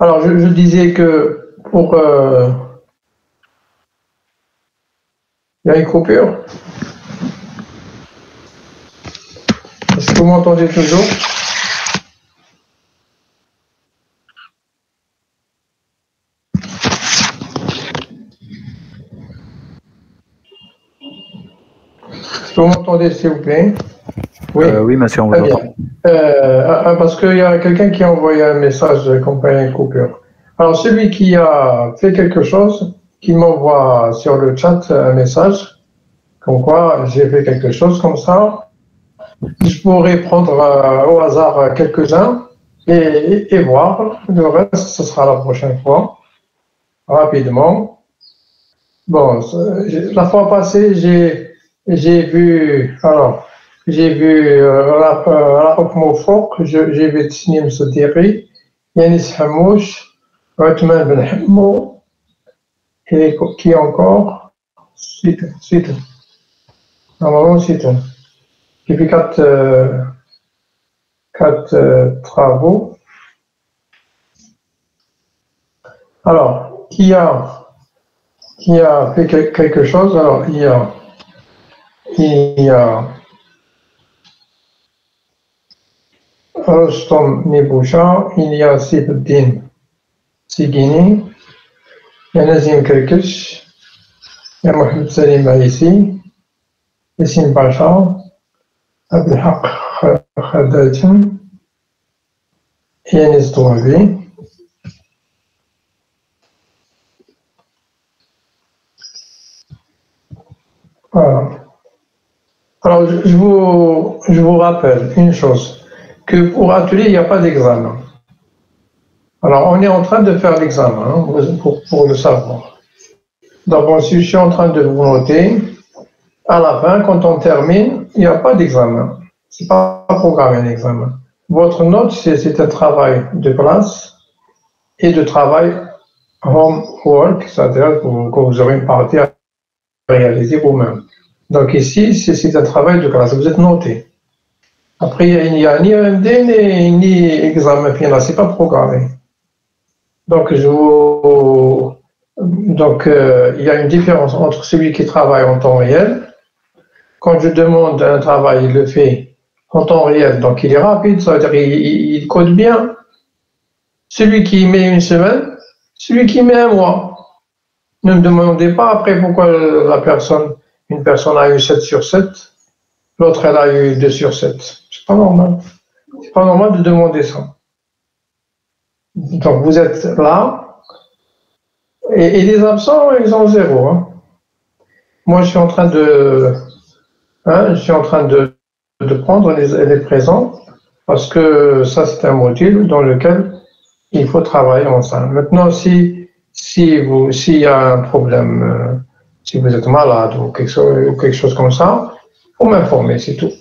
Alors, je disais que pour... il y a une coupure. Est-ce que vous m'entendez toujours? Est-ce que vous m'entendez, s'il vous plaît? Oui. Oui, monsieur, on vous entend. Parce qu'il y a quelqu'un qui a envoyé un message comme quoi il y a une coupure. Alors, celui qui a fait quelque chose, qui m'envoie sur le chat un message, comme quoi j'ai fait quelque chose comme ça, je pourrais prendre au hasard quelques-uns et voir. Le reste, ce sera la prochaine fois, rapidement. Bon, la fois passée, j'ai vu, alors, j'ai vu حكم وفوق, j'ai vu تسنيم صديقي, Yanis Hamouche, Othman Ben Hamou, et qui encore? Suite. Normalement, suite. J'ai vu quatre travaux. Alors, qui a fait quelque chose? Alors, il y a Rostom Niboucha, il y a Sibuddin Sigini, il y a Nazim Kerkesh, il y a Mohamed Salim Aïssi, Yassine Bacha, Abdelhaq Khadajan, et Yanis Douabi. Voilà. Alors, je vous rappelle une chose, que pour atelier, il n'y a pas d'examen. Alors, on est en train de faire l'examen, hein, pour le savoir. Donc, bon, si je suis en train de vous noter, à la fin, quand on termine, il n'y a pas d'examen. Ce n'est pas programmé un examen. Votre note, c'est un travail de classe et de travail homework, c'est-à-dire que vous aurez une partie à réaliser vous-même. Donc ici, c'est un travail de classe, vous êtes noté. Après, il n'y a ni EMD ni examen final, ce n'est pas programmé. Donc, il y a une différence entre celui qui travaille en temps réel. Quand je demande un travail, il le fait en temps réel, donc il est rapide, ça veut dire qu'il code bien. Celui qui met une semaine, celui qui met un mois. Ne me demandez pas après pourquoi une personne a eu 7 sur 7, l'autre elle a eu 2 sur 7. C'est pas normal. C'est pas normal de demander ça. Donc vous êtes là, et les absents, ils ont 0. Hein. Moi, je suis en train de prendre les présents, parce que ça, c'est un module dans lequel il faut travailler ensemble. Maintenant, s'il y a un problème, si vous êtes malade ou quelque chose comme ça, il faut m'informer, c'est tout.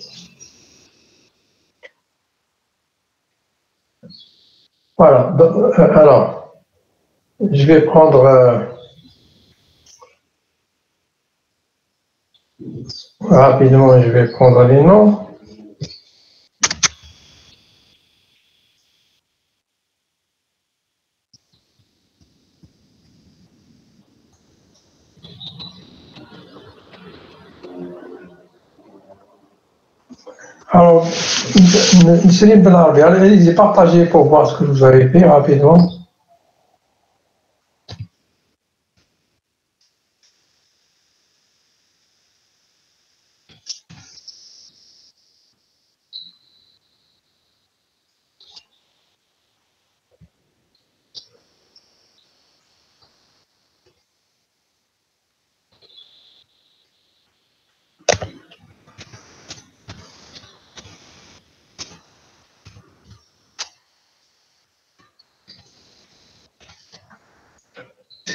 Voilà. Alors, je vais prendre rapidement, je vais prendre les noms. Alors, Céline Benarbi, allez-y, partagez pour voir ce que vous avez fait rapidement.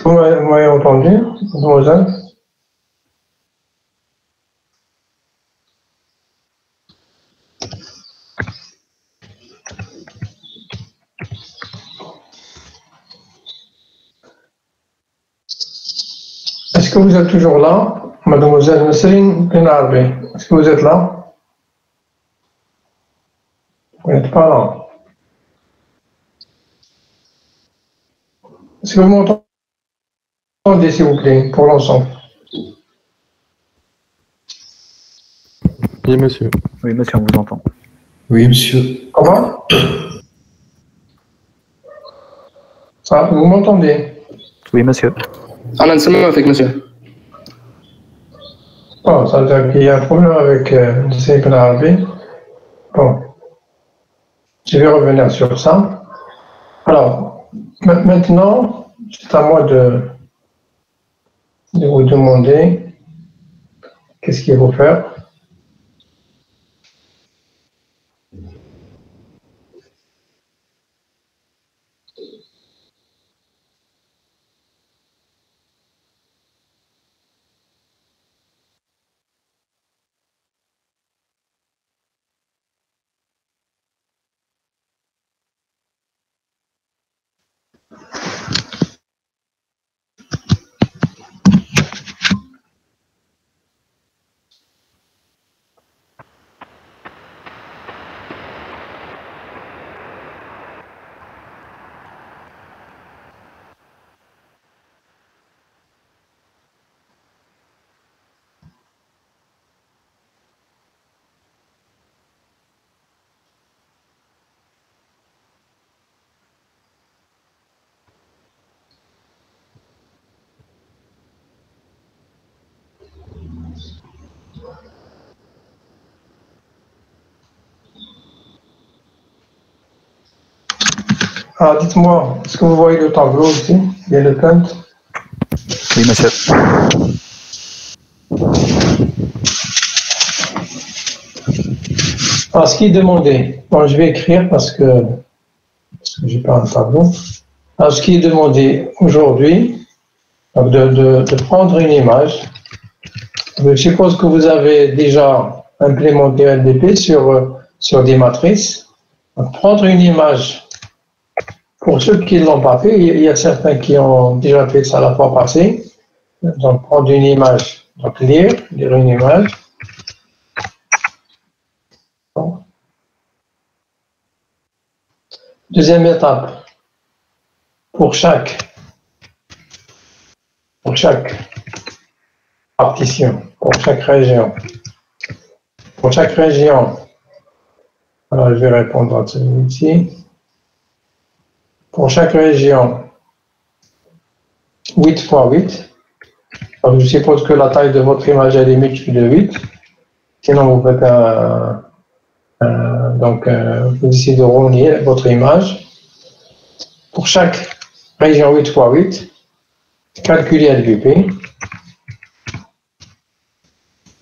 Vous m'avez entendu, mademoiselle? Est-ce que vous êtes toujours là, mademoiselle Céline Benarbi? Est-ce que vous êtes là? Vous n'êtes pas là. Est-ce que vous m'entendez, s'il vous plaît, pour l'ensemble? Oui, monsieur. Oui, monsieur, on vous entend. Oui, monsieur. Comment? Ça, vous m'entendez? Oui, monsieur. أنا نسمع فيك monsieur. Bon, ça veut dire qu'il y a un problème avec le Ibn Arabi. Bon, je vais revenir sur ça. Alors, maintenant, c'est à moi de vous demander qu'est-ce qu'il faut faire. Alors, dites-moi, est-ce que vous voyez le tableau ici? Il y a le Kant. Oui, monsieur. Alors, ce qui est demandé, bon, je vais écrire parce que je n'ai pas un tableau. Alors, ce qui est demandé aujourd'hui, de prendre une image. Je suppose que vous avez déjà implémenté LDP sur des matrices. Donc, prendre une image. Pour ceux qui ne l'ont pas fait, il y a certains qui ont déjà fait ça la fois passée. Donc, prendre une image, donc lire une image. Bon. Deuxième étape, pour chaque partition, pour chaque région. Pour chaque région, alors je vais répondre à celui-ci. Pour chaque région, 8 x 8. Alors, je suppose que la taille de votre image est multipliée de 8. Sinon, vous faites vous décidez de relier votre image. Pour chaque région 8 x 8, calculez LBP.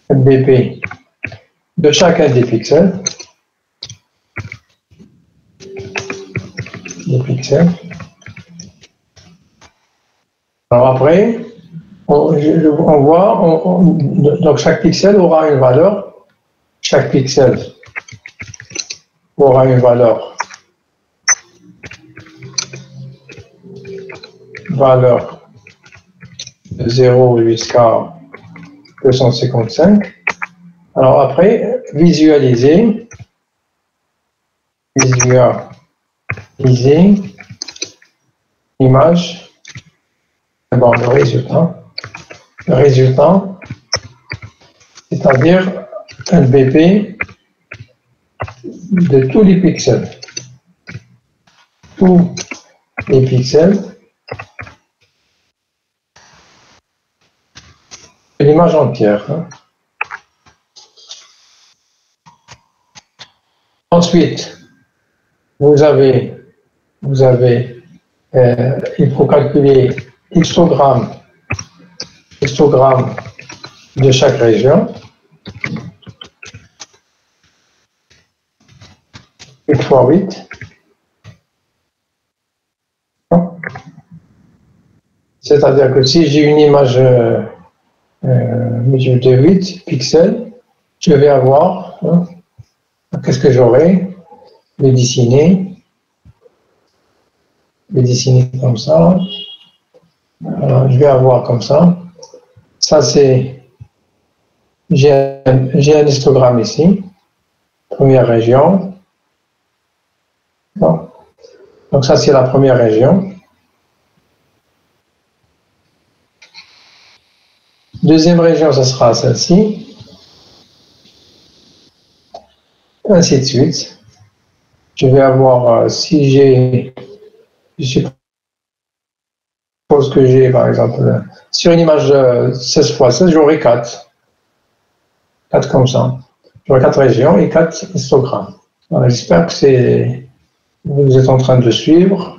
LBP de chacun des pixels. Alors après, on voit, donc chaque pixel aura une valeur. Chaque pixel aura une valeur de 0 jusqu'à 255. Alors après, visualiser l'image, bon, le résultat, c'est-à-dire un BP de tous les pixels. Tous les pixels de l'image entière. Ensuite, il faut calculer histogramme de chaque région. 8 x 8. C'est-à-dire que si j'ai une image de 8 pixels, je vais avoir, qu'est-ce que j'aurai? Le dessiner comme ça. Alors, je vais avoir comme ça. Ça, c'est, j'ai un histogramme ici, première région. Bon. Donc ça, c'est la première région. Deuxième région, ça sera celle-ci. Ainsi de suite. Je vais avoir, si j'ai, je suppose que j'ai, par exemple, sur une image 16 x 16, j'aurai 4. 4 comme ça. J'aurai 4 régions et 4 histogrammes. Voilà, j'espère que vous êtes en train de suivre.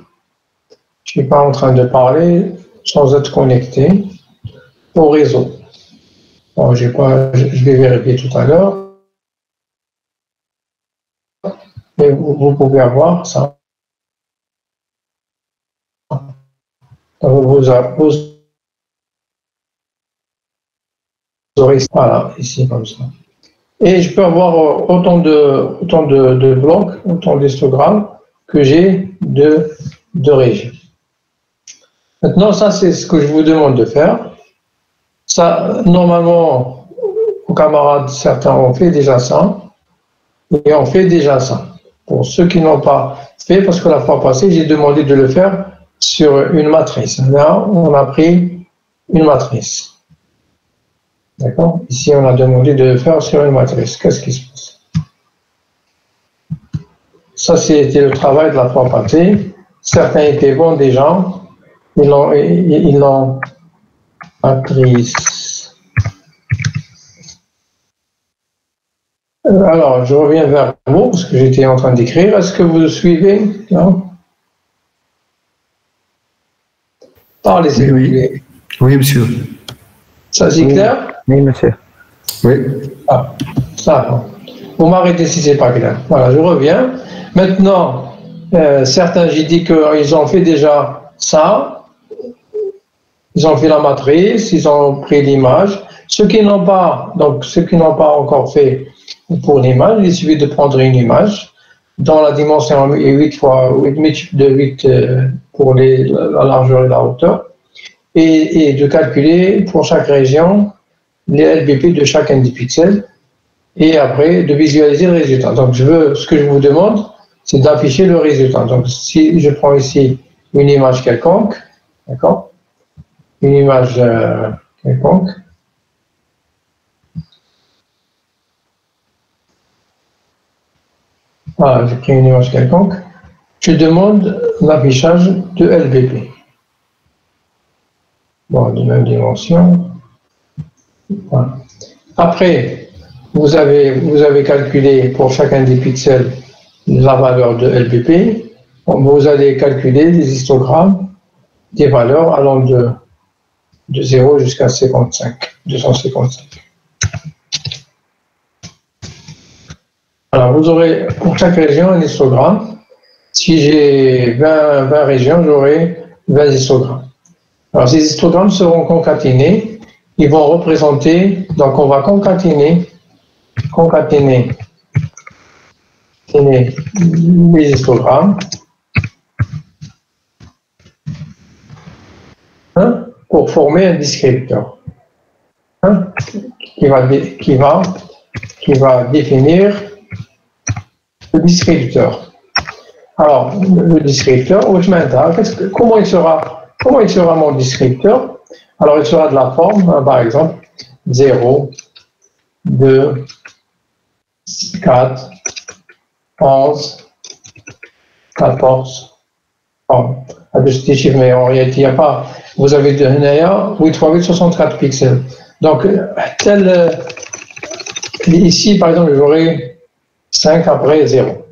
Je ne suis pas en train de parler sans être connecté au réseau. Bon, je vais vérifier tout à l'heure. Mais vous pouvez avoir ça. Vous aurez ça, voilà, ici comme ça. Et je peux avoir autant de blocs, autant d'histogrammes que j'ai de régions. Maintenant, ça, c'est ce que je vous demande de faire. Ça, normalement, vos camarades, certains ont fait déjà ça. Et on fait déjà ça. Pour ceux qui n'ont pas fait, parce que la fois passée, j'ai demandé de le faire sur une matrice. Là, on a pris une matrice. D'accord? Ici, on a demandé de le faire sur une matrice. Qu'est-ce qui se passe? Ça, c'était le travail de la fois passée. Certains étaient bons déjà. Ils l'ont matrice. Alors, je reviens vers vous, parce que j'étais en train d'écrire. Est-ce que vous suivez? Non? Parlez, s'il vous plaît. Oui, monsieur. Ça, c'est clair? Oui, monsieur. Oui. Ah, ça, vous m'arrêtez si c'est pas clair. Voilà, je reviens. Maintenant, certains, j'ai dit qu'ils ont fait déjà ça. Ils ont fait la matrice, ils ont pris l'image. Ceux qui n'ont pas encore fait pour l'image, il suffit de prendre une image dont la dimension est 8 fois 8 multiple de 8 pour la largeur et la hauteur, et de calculer pour chaque région les LBP de chacun des pixels, et après de visualiser le résultat. Donc ce que je vous demande, c'est d'afficher le résultat. Donc si je prends ici une image quelconque, d'accord, une image quelconque, voilà, j'ai pris une image quelconque, je demande l'affichage de LBP. Bon, de même dimension. Voilà. Après, vous avez calculé pour chacun des pixels la valeur de LBP. Vous allez calculer les histogrammes des valeurs allant de 0 jusqu'à 255. Alors, vous aurez pour chaque région un histogramme. Si j'ai 20 régions, j'aurai 20 histogrammes. Alors, ces histogrammes seront concaténés. Ils vont représenter, donc on va concaténer les histogrammes pour former un descripteur qui va définir le descripteur. Alors, le descripteur, comment il sera mon descripteur? Alors, il sera de la forme, par exemple, 0, 2, 4, 11, 14. Bon, avec des chiffres, mais en réalité, il n'y a pas. Vous avez 8 x 8, 64 pixels. Donc, ici, par exemple, j'aurai 5 après 0.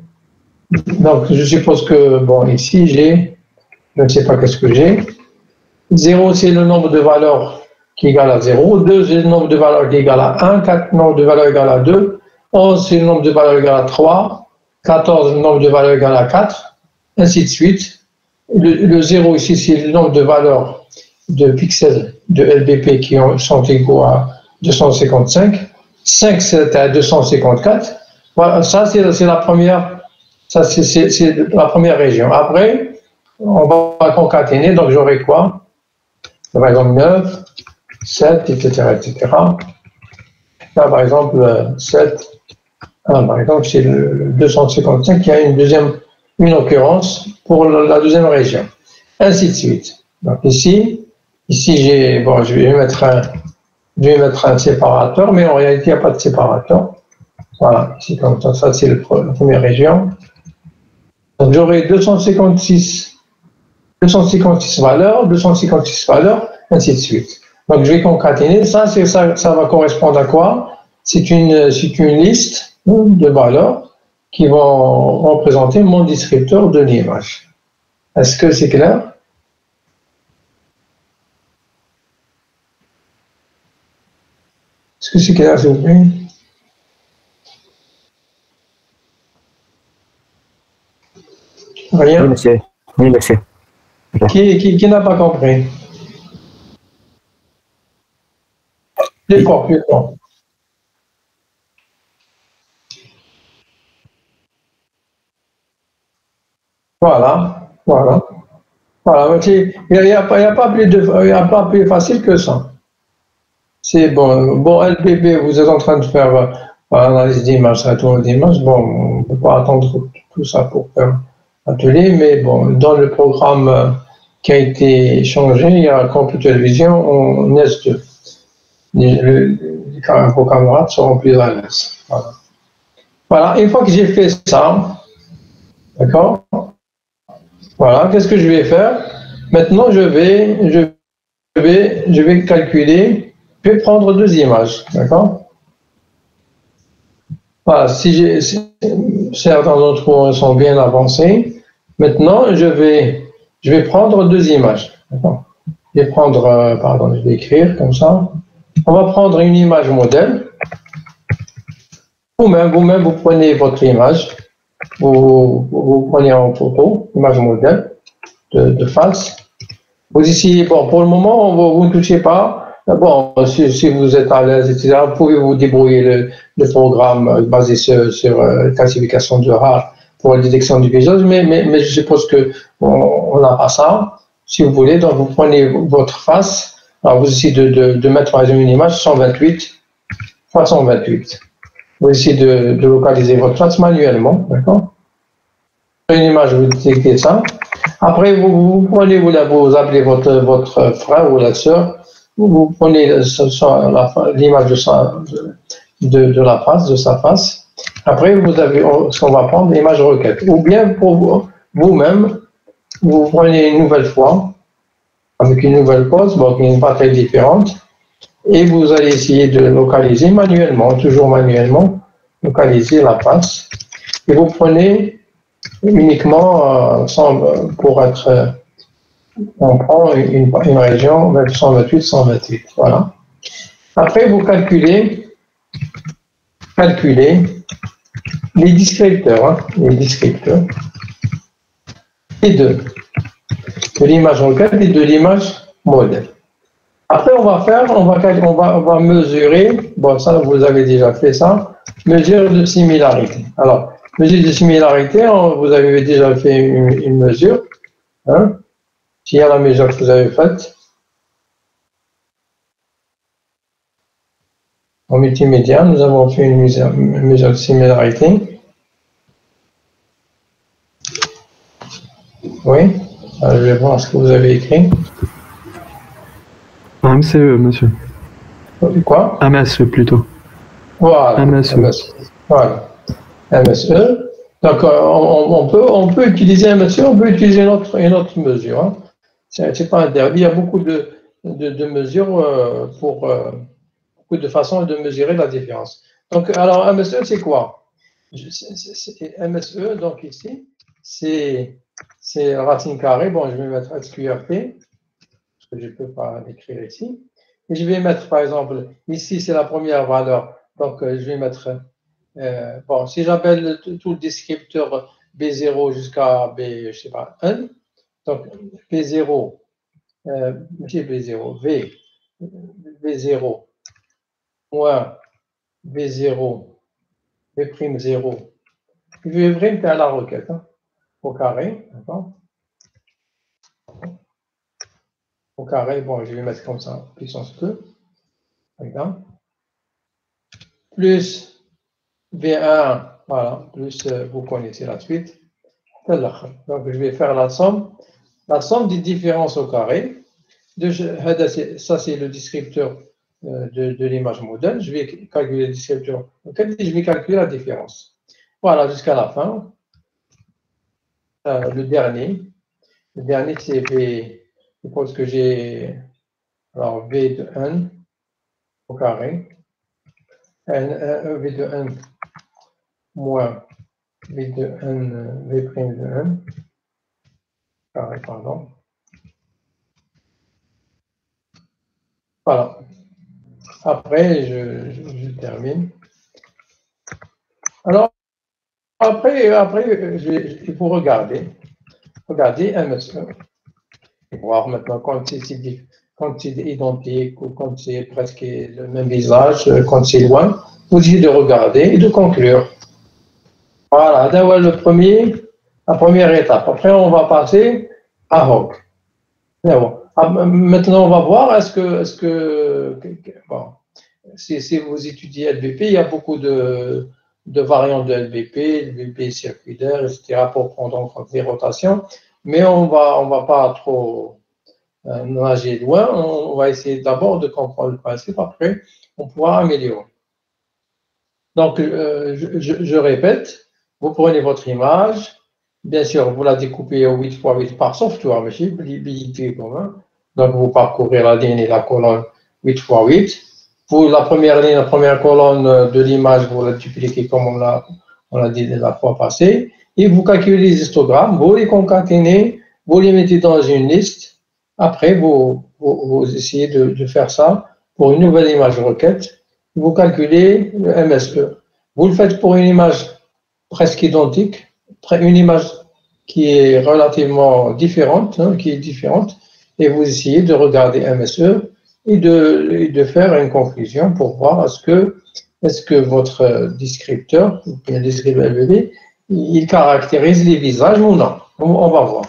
Donc, je suppose que, bon, ici, je ne sais pas qu'est-ce que j'ai. 0, c'est le nombre de valeurs qui est égal à 0. 2, c'est le nombre de valeurs qui est égal à 1. 4, le nombre de valeurs égal à 2. 11, c'est le nombre de valeurs égal à 3. 14, le nombre de valeurs égal à 4. Ainsi de suite. Le 0 ici, c'est le nombre de valeurs de pixels de LBP qui sont égaux à 255. 5, c'est à 254. Voilà, ça, c'est la première. Ça, c'est la première région. Après, on va concaténer. Donc, j'aurai quoi? Par exemple, 9, 7, etc., etc. Là, par exemple, 7. Par exemple, c'est le 255 qui a une occurrence pour la deuxième région. Ainsi de suite. Donc, ici, je vais mettre Je vais mettre un séparateur, mais en réalité, il n'y a pas de séparateur. Voilà, c'est comme ça, c'est la première région. Donc j'aurai 256 valeurs, ainsi de suite. Donc je vais concaténer, ça va correspondre à quoi? C'est une liste de valeurs qui vont représenter mon descripteur de l'image. Est-ce que c'est clair? Est-ce que c'est clair, s'il vous plaît? Rien? Oui, monsieur. Oui, monsieur. Qui n'a pas compris? Plus fort, plus fort. Voilà. Il n'y a pas plus facile que ça. C'est bon. Bon, LBB, vous êtes en train de faire analyse d'image, retour d'image. Bon, on ne peut pas attendre tout ça pour faire atelier, mais bon, dans le programme qui a été changé, il y a Computer Vision en S2. Vos camarades seront plus à l'aise. Voilà, une fois que j'ai fait ça, d'accord? Voilà, qu'est-ce que je vais faire? Maintenant, je vais calculer, je vais prendre deux images, d'accord? Voilà, si certains d'entre vous sont bien avancés, maintenant, je vais prendre deux images, d'accord? Je vais prendre, pardon, je vais écrire comme ça. On va prendre une image modèle. Vous-même, vous prenez votre image. Vous prenez en photo, image modèle de face. Vous ici, bon, pour le moment, vous ne touchez pas. Bon, si vous êtes à l'aise, etc., vous pouvez vous débrouiller le programme basé sur classification de rare pour la détection du visage, mais je suppose qu'on n'a pas ça. Si vous voulez, donc vous prenez votre face. Alors, vous essayez de mettre par exemple une image 128 x 128. Vous essayez de localiser votre face manuellement, d'accord? Une image, vous détectez ça. Après, vous prenez, vous appelez votre frère ou la sœur, vous prenez l'image de la face, de sa face. Après, vous avez ce qu'on va prendre, l'image requête. Ou bien pour vous-même, vous prenez une nouvelle fois, avec une nouvelle pose, bon, qui n'est pas très différente, et vous allez essayer de localiser manuellement, toujours manuellement, localiser la face. Et vous prenez uniquement, pour être, on prend une région 128-128, voilà. Après, vous calculez les descripteurs, les deux, de l'image requête et de l'image modèle. Après, on va mesurer, bon, ça, vous avez déjà fait ça, mesure de similarité. Alors, mesure de similarité, vous avez déjà fait une mesure, hein, s'il y a la mesure que vous avez faite. En multimédia, nous avons fait une mesure de similarité. Oui, alors, je vais voir ce que vous avez écrit. MCE, monsieur. Quoi? MSE plutôt. Voilà. MSE. Voilà. MSE. Donc, on peut utiliser MSE, on peut utiliser une autre mesure. Hein. C'est pas interdit. Il y a beaucoup de mesures beaucoup de façons de mesurer la différence. Donc, alors, MSE, c'est quoi? MSE, donc ici, c'est racine carrée. Bon, je vais mettre SQRT, parce que je ne peux pas l'écrire ici. Et je vais mettre, par exemple, ici, c'est la première valeur. Donc, je vais mettre, bon, si j'appelle tout le descripteur B0 jusqu'à B, je sais pas, 1, donc B0, B0, V0, moins V0, V'0, V', c'est à la requête, hein, au carré, d'accord? Au carré, bon, je vais mettre comme ça, puissance 2, d'accord? Plus V1, voilà, plus vous connaissez la suite. Donc, je vais faire la somme des différences au carré. Ça, c'est le descripteur de l'image modèle, je vais calculer le descripteur. Donc, je vais calculer la différence. Voilà, jusqu'à la fin. Le dernier, c'est V, je pense que j'ai, alors V de n au carré, V de n moins V de n, V' de n, carré, pardon. Voilà. Après, je termine. Alors, après il faut regarder MSE. Et voir maintenant quand c'est identique ou quand c'est presque le même visage, quand c'est loin, vous dites de regarder et de conclure. Voilà, d'abord la première étape. Après, on va passer à hoc. Maintenant, on va voir bon, si vous étudiez LBP, il y a beaucoup de variantes de LBP circulaire, etc., pour prendre en compte les rotations, mais on va pas trop nager loin, on va essayer d'abord de comprendre le principe, après, on pourra améliorer. Donc, je répète, vous prenez votre image, bien sûr, vous la découpez au 8x8 par software, mais c'est commun. Donc, vous parcourez la ligne et la colonne 8x8. Pour la première colonne de l'image, vous la dupliquez comme on l'a dit la fois passée, et vous calculez les histogrammes, vous les concaténez, vous les mettez dans une liste. Après, vous essayez de faire ça pour une nouvelle image requête. Vous calculez le MSE. Vous le faites pour une image presque identique, une image qui est relativement différente, et vous essayez de regarder MSE et de faire une conclusion pour voir est-ce que votre descripteur, le descripteur LBP, il caractérise les visages ou non. On va voir.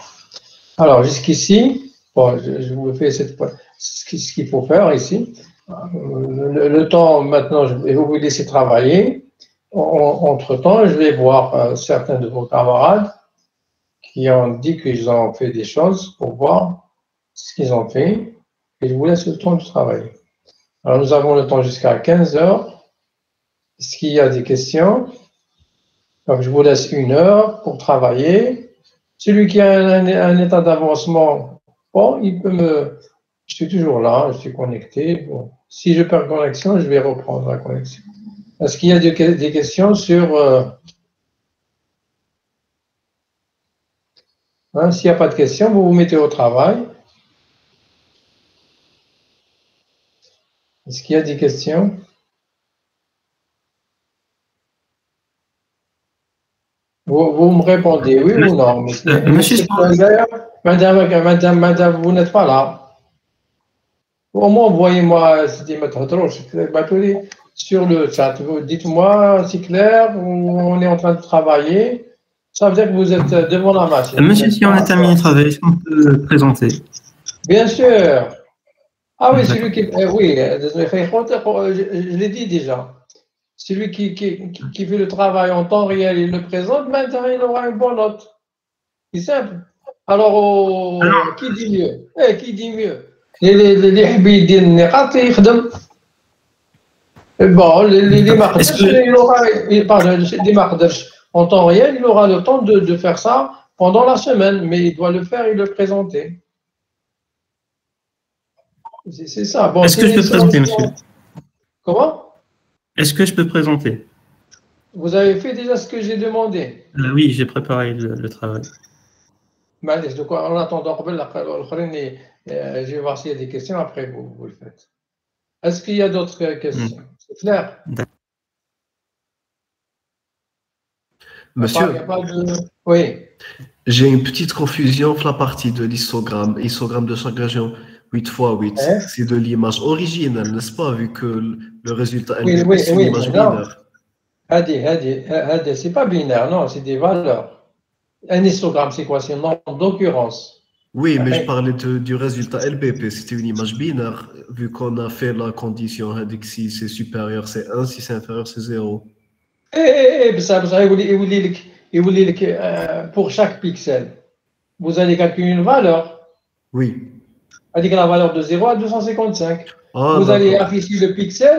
Alors, jusqu'ici, bon, je vous fais ce qu'il faut faire ici. Le temps, maintenant, je vais vous laisser travailler. Entre-temps, je vais voir certains de vos camarades qui ont dit qu'ils ont fait des choses pour voir ce qu'ils ont fait. Et je vous laisse le temps de travailler. Alors, nous avons le temps jusqu'à 15 heures. Est-ce qu'il y a des questions? Donc, je vous laisse 1 heure pour travailler. Celui qui a un état d'avancement, bon, il peut je suis toujours là, je suis connecté. Bon. Si je perds connexion, je vais reprendre la connexion. Est-ce qu'il y a des questions sur... s'il n'y a pas de questions, vous vous mettez au travail. Est-ce qu'il y a des questions? Vous me répondez oui ou non? Monsieur, Madame, vous n'êtes pas là. Au moins, envoyez-moi sur le chat. Dites-moi, c'est clair, on est en train de travailler. Ça veut dire que vous êtes devant la machine. Monsieur, si on a terminé le travail, est-ce qu'on peut présenter? Bien sûr. Ah oui, celui qui... oui, je l'ai dit déjà. Celui qui fait le travail en temps réel, il le présente, maintenant il aura une bonne note. C'est simple. Alors, qui dit mieux? Qui dit mieux? Les حبي النقاط يخدم. Bon, les marques en temps réel, il aura le temps de faire ça pendant la semaine, mais il doit le faire et le présenter. C'est ça. Bon, est-ce que je peux présenter, monsieur? Comment? Est-ce que je peux présenter? Vous avez fait déjà ce que j'ai demandé? Oui, j'ai préparé le travail. Donc, en attendant, je vais voir s'il y a des questions, après vous le faites. Est-ce qu'il y a d'autres questions? C'est clair? Monsieur, oui. J'ai une petite confusion sur la partie de l'histogramme. Histogramme de chaque région 8x8. C'est de l'image originale, n'est-ce pas? Vu que le résultat oui, c'est une image binaire. C'est pas binaire, non, c'est des valeurs. Un histogramme, c'est quoi? C'est un nombre d'occurrences. Oui, mais je parlais du résultat LBP. C'était une image binaire, vu qu'on a fait la condition, si c'est supérieur, c'est 1, si c'est inférieur, c'est 0. Pour chaque pixel, vous allez calculer une valeur. Oui. Avec la valeur de 0 à 255. Ah, vous allez d'accord. afficher le pixel,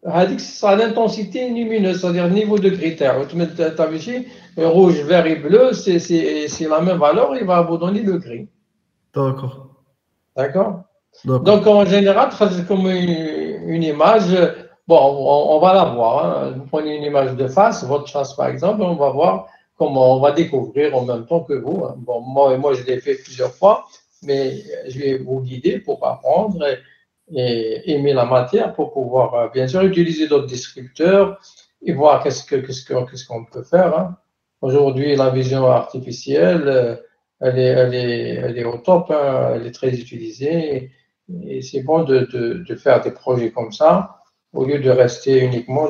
ce sera l'intensité lumineuse, c'est-à-dire le niveau de critère. Vous mettez affiché rouge, vert et bleu, c'est la même valeur, il va vous donner le gris. D'accord. D'accord? D'accord. Donc, en général, c'est comme une image. Bon, on va la voir. Hein. Vous prenez une image de face, votre chasse par exemple, on va voir comment on va découvrir en même temps que vous. Hein. Bon, moi, je l'ai fait plusieurs fois, mais je vais vous guider pour apprendre et aimer la matière pour pouvoir, bien sûr, utiliser d'autres descripteurs et voir qu'est-ce qu'on peut faire. Hein. Aujourd'hui, la vision artificielle, elle est au top, hein. Elle est très utilisée. Et c'est bon de faire des projets comme ça, au lieu de rester uniquement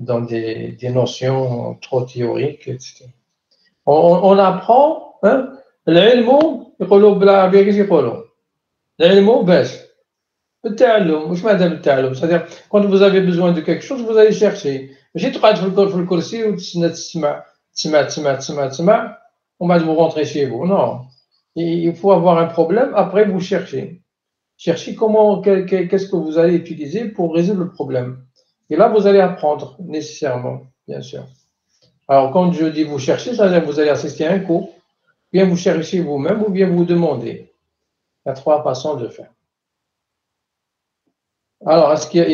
dans des notions trop théoriques, etc. On apprend, hein, العلم يقولوا بالعربية كيف يقولوا العلم باش بالتعلم وش معناتها بالتعلم c'est-à-dire quand vous avez besoin de quelque chose vous allez chercher ماشي تقعد في الكرسي وتسنى تسمع ومن بعد vous rentrez chez vous non il faut avoir un problème après vous cherchez qu'est-ce que vous allez utiliser pour résoudre le problème. Et là, vous allez apprendre nécessairement, bien sûr. Alors, quand je dis vous cherchez, ça veut dire que vous allez assister à un cours, bien vous cherchez vous-même ou bien vous demandez. Il y a trois façons de faire. Alors, s'il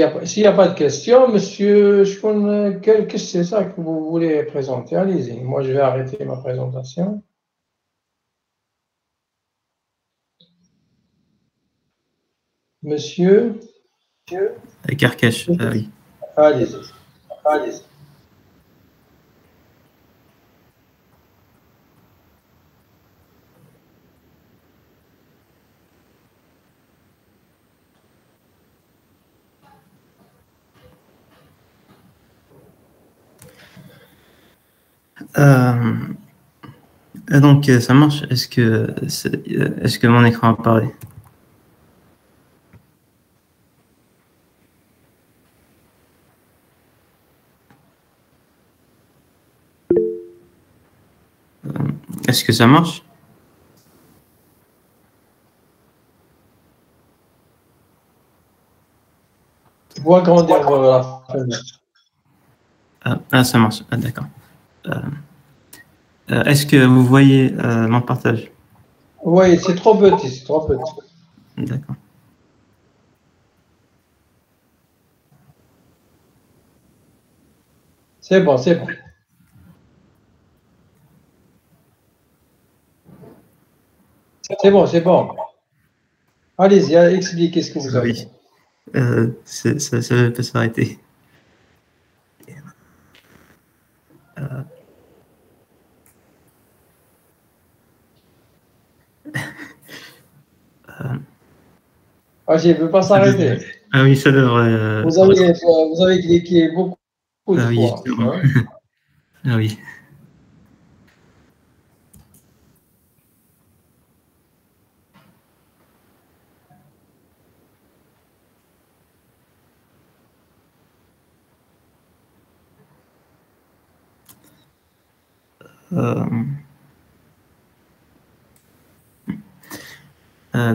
n'y a pas de questions, monsieur, qu'est-ce que c'est ça que vous voulez présenter? Allez-y. Moi, je vais arrêter ma présentation. Monsieur Carcache, oui. Allez-y. Allez-y. Donc, ça marche. Est-ce que mon écran apparaît? Est-ce que ça marche? Je vois grandir la fenêtre. Ça marche. Ah, d'accord. Est-ce que vous voyez mon partage? Oui, c'est trop petit, c'est trop petit. D'accord. C'est bon, c'est bon. C'est bon, c'est bon. Allez-y, expliquez ce que vous avez. Oui. Ça peut s'arrêter. Ah, je ne peux pas s'arrêter. Ah oui, ça devrait. Vous avez cliqué beaucoup de Ah oui, fois. Hein? Ah oui.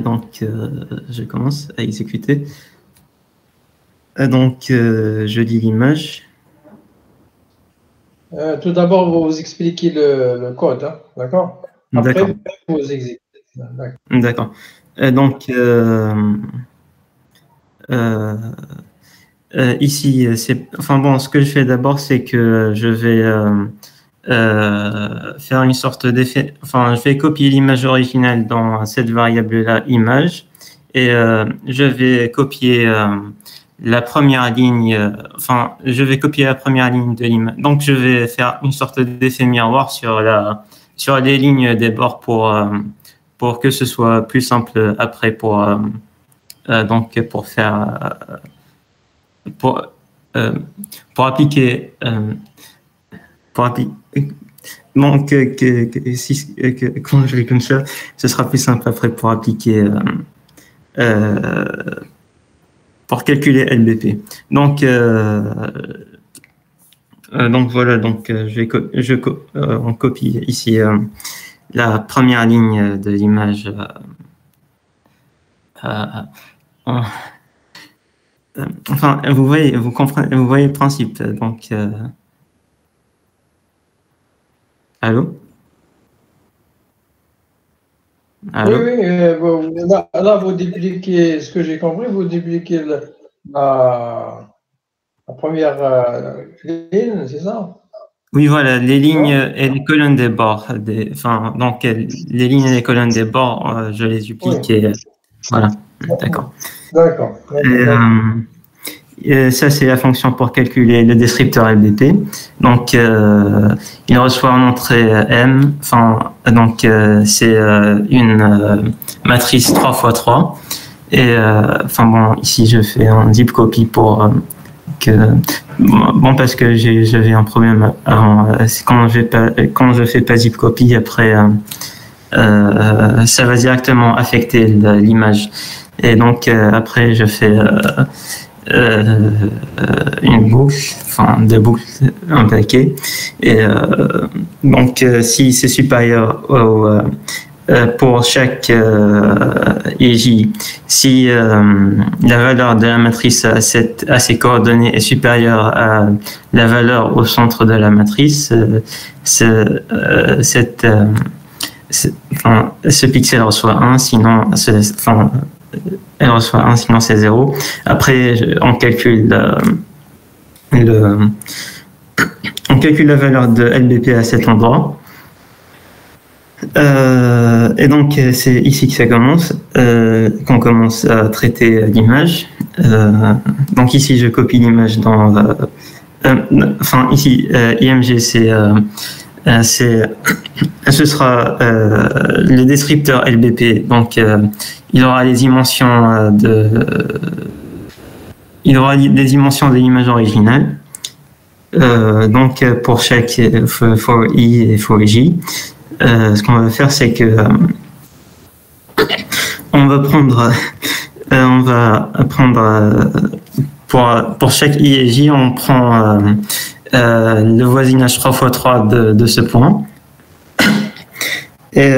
Donc, je commence à exécuter. Donc, je lis l'image. Tout d'abord, vous expliquez le code, hein? D'accord? Après, vous exécutez. D'accord. Donc, ici, enfin bon, ce que je fais d'abord, c'est que je vais faire une sorte d'effet, enfin, je vais copier l'image originale dans cette variable-là, image, et je vais copier la première ligne, enfin, je vais copier la première ligne de l'image. Donc, je vais faire une sorte d'effet miroir sur les lignes des bords pour que ce soit plus simple après donc pour faire pour appliquer donc quand je vais comme ça, ce sera plus simple après pour appliquer pour calculer LBP. Donc voilà, donc on copie ici la première ligne de l'image Enfin, vous voyez, vous comprenez, vous voyez le principe. Donc, allô? Allô? Oui, là, vous dupliquez, ce que j'ai compris, vous dupliquez la première ligne, c'est ça? Oui, voilà, les lignes et les colonnes des bords. Donc, les lignes et les colonnes des bords, je les duplique et voilà. D'accord. D'accord. Ça, c'est la fonction pour calculer le descripteur LBP. Donc, il reçoit en entrée M. Donc, c'est une matrice 3x3. Et, ici, je fais un zip copy pour parce que j'avais un problème avant. Quand je fais pas zip copy, après, ça va directement affecter l'image. Et donc, après, je fais une boucle, deux boucles, un paquet. Et donc, si c'est supérieur pour chaque EJ, si la valeur de la matrice à ces coordonnées est supérieure à la valeur au centre de la matrice, ce pixel reçoit 1, sinon elle reçoit 1, sinon c'est 0. Après, on calcule la valeur de LBP à cet endroit. Et donc, c'est ici que ça commence, qu'on commence à traiter l'image. Donc ici, je copie l'image dans... ici, IMG, ce sera le descripteur LBP. Donc, il aura les dimensions des dimensions de l'image originale. Donc, pour chaque for I et for J, ce qu'on va faire, c'est que on va prendre pour chaque I et J, on prend le voisinage 3x3 de ce point. Et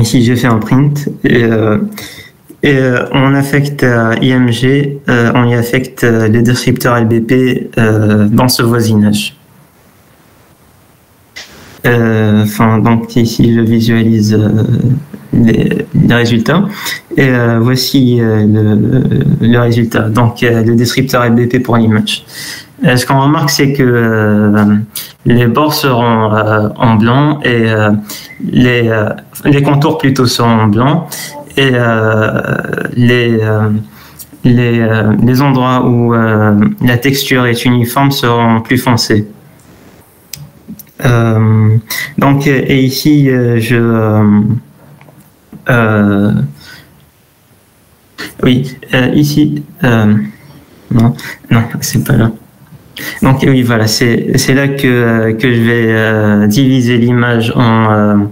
ici, j'ai fait un print. Et on affecte à IMG, on y affecte les descripteurs LBP dans ce voisinage. Donc ici, je visualise les résultats. Et voici le résultat. Donc, le descripteur LBP pour l'image. Ce qu'on remarque, c'est que les bords seront en blanc et les contours plutôt seront en blanc et les endroits où la texture est uniforme seront plus foncés. Donc, et ici, ici, non, c'est pas là. Donc oui, voilà, c'est là que je vais diviser l'image en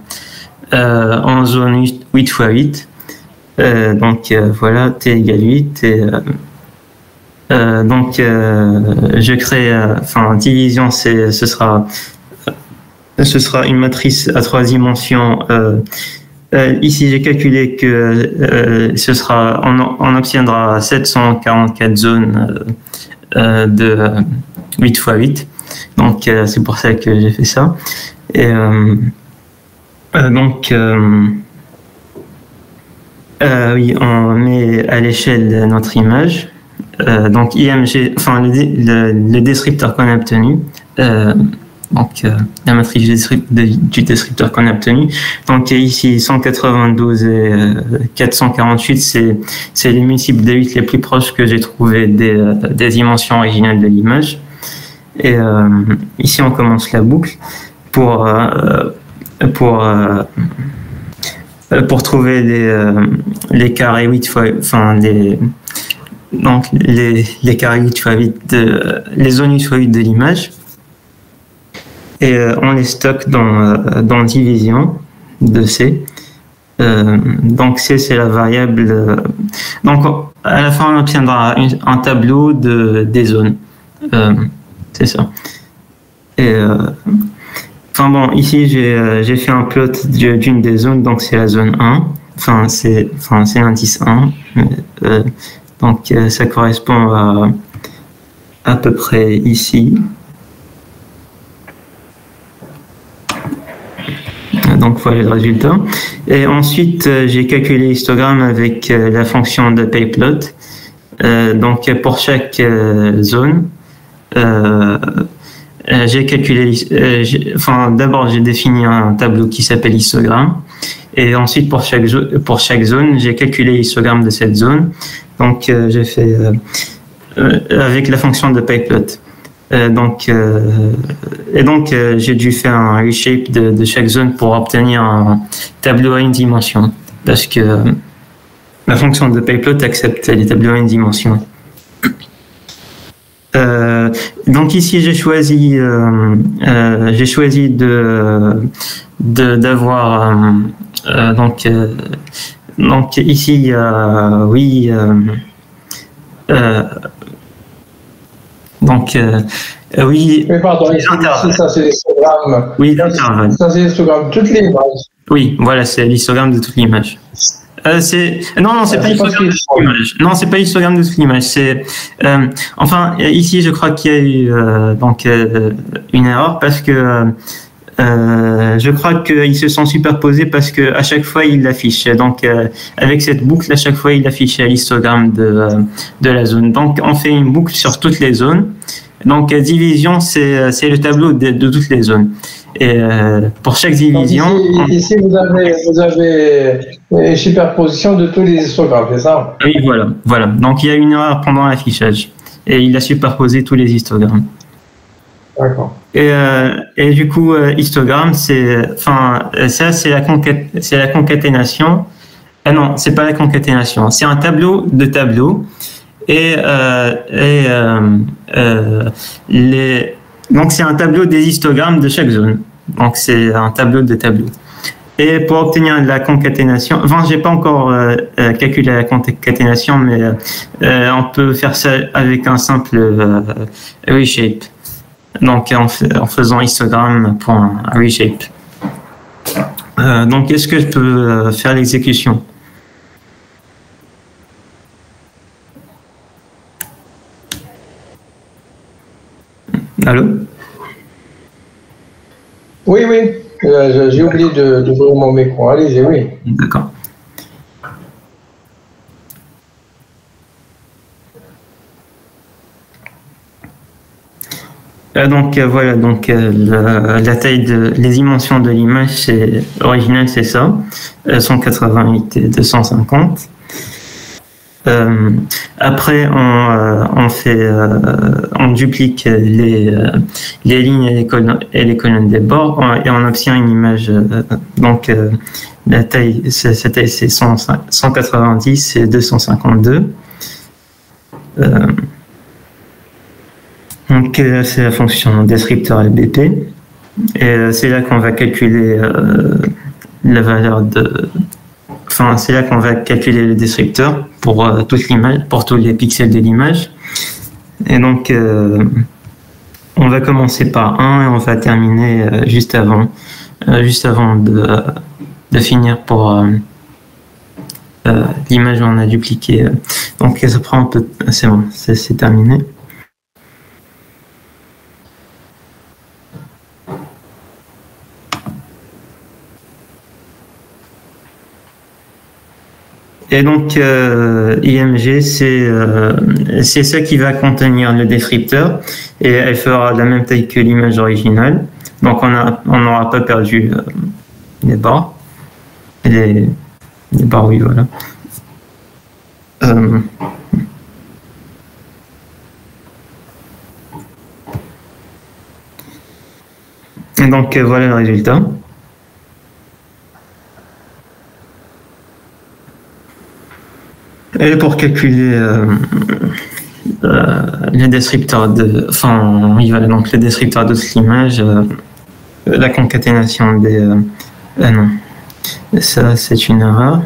zone 8 x 8. Donc voilà, t égale 8. Et, donc je crée, division, ce sera une matrice à 3 dimensions. Ici, j'ai calculé que on obtiendra 744 zones de 8 x 8. Donc, c'est pour ça que j'ai fait ça. Et donc, oui, on met à l'échelle notre image. Donc, IMG, le descripteur qu'on a obtenu. Donc, la matrice du descripteur qu'on a obtenu. Donc, ici, 192 et 448, c'est les multiples de 8 les plus proches que j'ai trouvé des dimensions originales de l'image. Et ici, on commence la boucle pour trouver les carrés 8 fois, donc les carrés 8 fois 8 les zones 8 fois 8 de l'image. Et on les stocke dans division de C. Donc C, c'est la variable. Donc à la fin, on obtiendra un tableau des zones. C'est ça. Et ici, j'ai fait un plot d'une des zones, donc c'est la zone 1. c'est l'indice 1. Donc, ça correspond à peu près ici. Donc, voilà le résultat. Et ensuite, j'ai calculé l'histogramme avec la fonction de payplot. Donc, pour chaque zone, j'ai calculé, d'abord j'ai défini un tableau qui s'appelle histogramme, et ensuite pour chaque zone, j'ai calculé l'histogramme de cette zone. Donc j'ai fait avec la fonction de payplot. Donc j'ai dû faire un reshape de chaque zone pour obtenir un tableau à une dimension, parce que la fonction de payplot accepte les tableaux à une dimension. Donc ici j'ai choisi d'avoir donc ici il y a oui, pardon, ici, ça c'est l'histogramme. Oui, l'intervalle. Ça c'est l'histogramme de toute l'image. Oui, voilà, c'est l'histogramme de toute l'image. Non, c'est pas l'histogramme de toute l'image. Non, c'est pas l'histogramme de toute l'image. C'est ici, je crois qu'il y a eu une erreur, parce que je crois qu'ils se sont superposés, parce que à chaque fois il l'affiche. Donc avec cette boucle, à chaque fois il affiche l'histogramme de la zone. Donc on fait une boucle sur toutes les zones. Donc division, c'est le tableau de toutes les zones. Et pour chaque division... Donc ici vous avez une superposition de tous les histogrammes, c'est ça? Oui, voilà. Donc il y a une erreur pendant l'affichage. Et il a superposé tous les histogrammes. D'accord. Et du coup, histogramme, c'est la concaténation. Ah non, c'est pas la concaténation. C'est un tableau de tableaux. Donc c'est un tableau des histogrammes de chaque zone. Donc c'est un tableau de tableaux. Et pour obtenir la concaténation, j'ai pas encore calculé la concaténation, mais on peut faire ça avec un simple reshape. Donc en faisant histogramme.reshape. Donc est-ce que je peux faire l'exécution? Allô? Oui. J'ai oublié d'ouvrir mon micro. Allez-y, oui. D'accord. Donc voilà, la taille les dimensions de l'image originale, c'est ça, 188 et 250. Après, on duplique les lignes et les colonnes des bords, et on obtient une image. La taille, cette taille, c'est 190 et 252. Donc c'est la fonction descripteur LBP, et c'est là qu'on va calculer la valeur de. C'est là qu'on va calculer le descripteur pour toute l'image, pour tous les pixels de l'image. Et donc, on va commencer par 1 et on va terminer juste avant de finir pour l'image où on a dupliqué. Donc, ça prend un peu. C'est bon, c'est terminé. Et donc, IMG, c'est ça qui va contenir le descripteur, et elle fera la même taille que l'image originale. Donc, on n'aura pas perdu les barres. Les barres, oui, voilà. Et donc, voilà le résultat. Et pour calculer le descripteur donc le descripteur de l'image, la concaténation des non, ça c'est une erreur.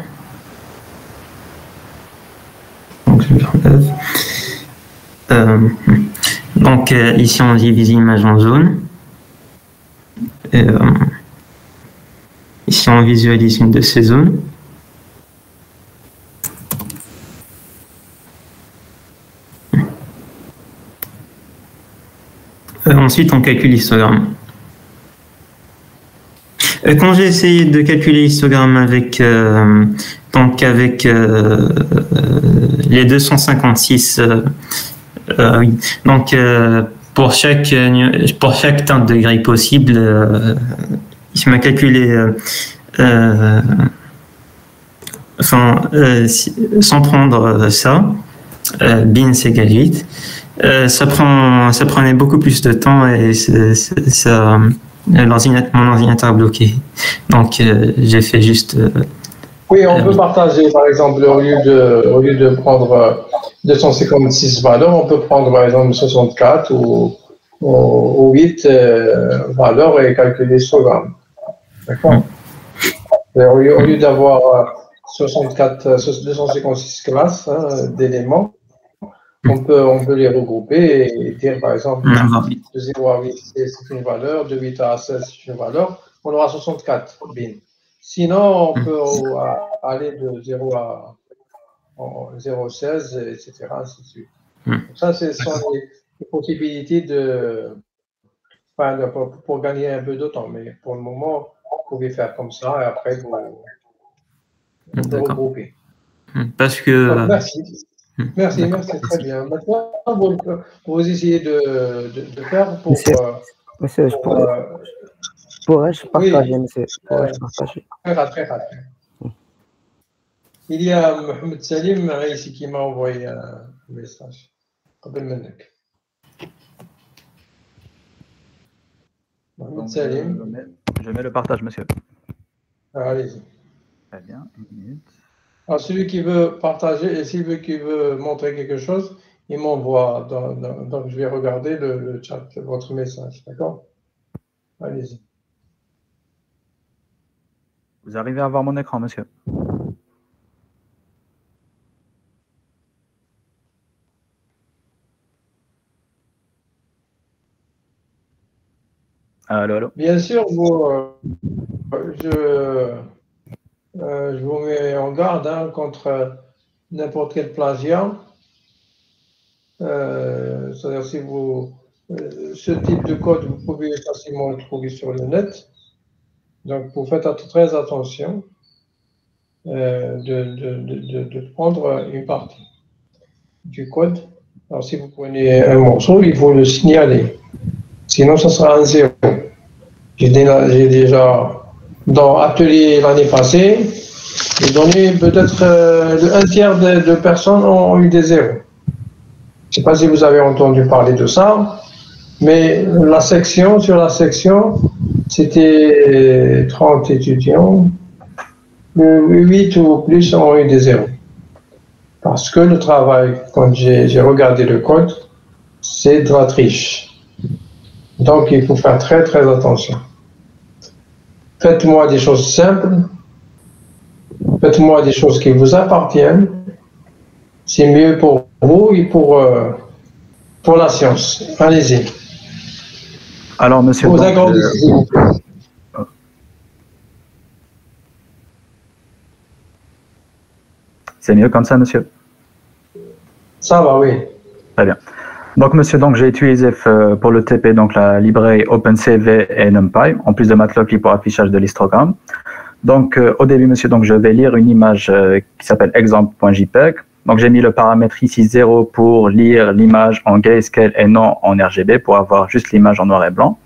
Donc je l'enlève. Donc ici on divise l'image en zones. Et, ici on visualise une de ces zones. Ensuite, on calcule l'histogramme. Quand j'ai essayé de calculer l'histogramme avec les 256, oui. Donc pour chaque teinte de gris possible, je m'a calculé, sans prendre ça, bin égale 8. Ça prenait beaucoup plus de temps et mon ordinateur a bloqué. Donc j'ai fait juste. Oui, on peut partager, par exemple, au lieu de prendre 256 valeurs, on peut prendre par exemple 64 ou 8 valeurs et calculer l'histogramme. D'accord? Au lieu d'avoir 256 classes d'éléments, on peut les regrouper et dire par exemple de 0 à 8 c'est une valeur, de 8 à 16 c'est une valeur, on aura 64 bin. Sinon, on peut aller de 0 à 0,16, etc. ainsi de suite. Donc ça, ce sont les possibilités pour gagner un peu de temps. Mais pour le moment, vous pouvez faire comme ça et après vous regrouper. Parce que. Donc, merci, très bien. Maintenant, vous essayez de faire pour. Monsieur, pourrais-je partager, oui, monsieur? Pourrais-je partager? Très rapide. Il y a Mohamed Salim ici qui m'a envoyé un message. Mohamed Salim. Je mets le partage, monsieur. Allez-y. Très bien, une minute. Alors, celui qui veut partager et celui qui veut montrer quelque chose, il m'envoie. Donc, je vais regarder le chat, votre message. D'accord? Allez-y. Vous arrivez à voir mon écran, monsieur? Allô? Bien sûr, je vous mets en garde contre n'importe quel plagiat. C'est-à-dire si ce type de code, vous pouvez facilement le trouver sur le net. Donc, vous faites très attention de prendre une partie du code. Alors, si vous prenez un morceau, il faut le signaler. Sinon, ça sera un 0. J'ai déjà, dans Atelier l'année passée, j'ai donné peut-être un tiers de personnes ont eu des 0. Je ne sais pas si vous avez entendu parler de ça, mais sur la section, c'était 30 étudiants, 8 ou plus ont eu des 0. Parce que le travail, quand j'ai regardé le code, c'est de la triche. Donc, il faut faire très, très attention. Faites-moi des choses simples. Faites-moi des choses qui vous appartiennent. C'est mieux pour vous et pour la science. Allez-y. Alors, monsieur. Vous agrandissez, s'il vous plaît. C'est mieux comme ça, monsieur? Ça va, oui. Très bien. Donc, monsieur, j'ai utilisé pour le TP donc la librairie OpenCV et NumPy, en plus de Matplotlib pour affichage de l'histogramme. Donc, au début, monsieur, je vais lire une image qui s'appelle exemple.jpg. Donc, j'ai mis le paramètre ici 0 pour lire l'image en grayscale et non en RGB pour avoir juste l'image en noir et blanc.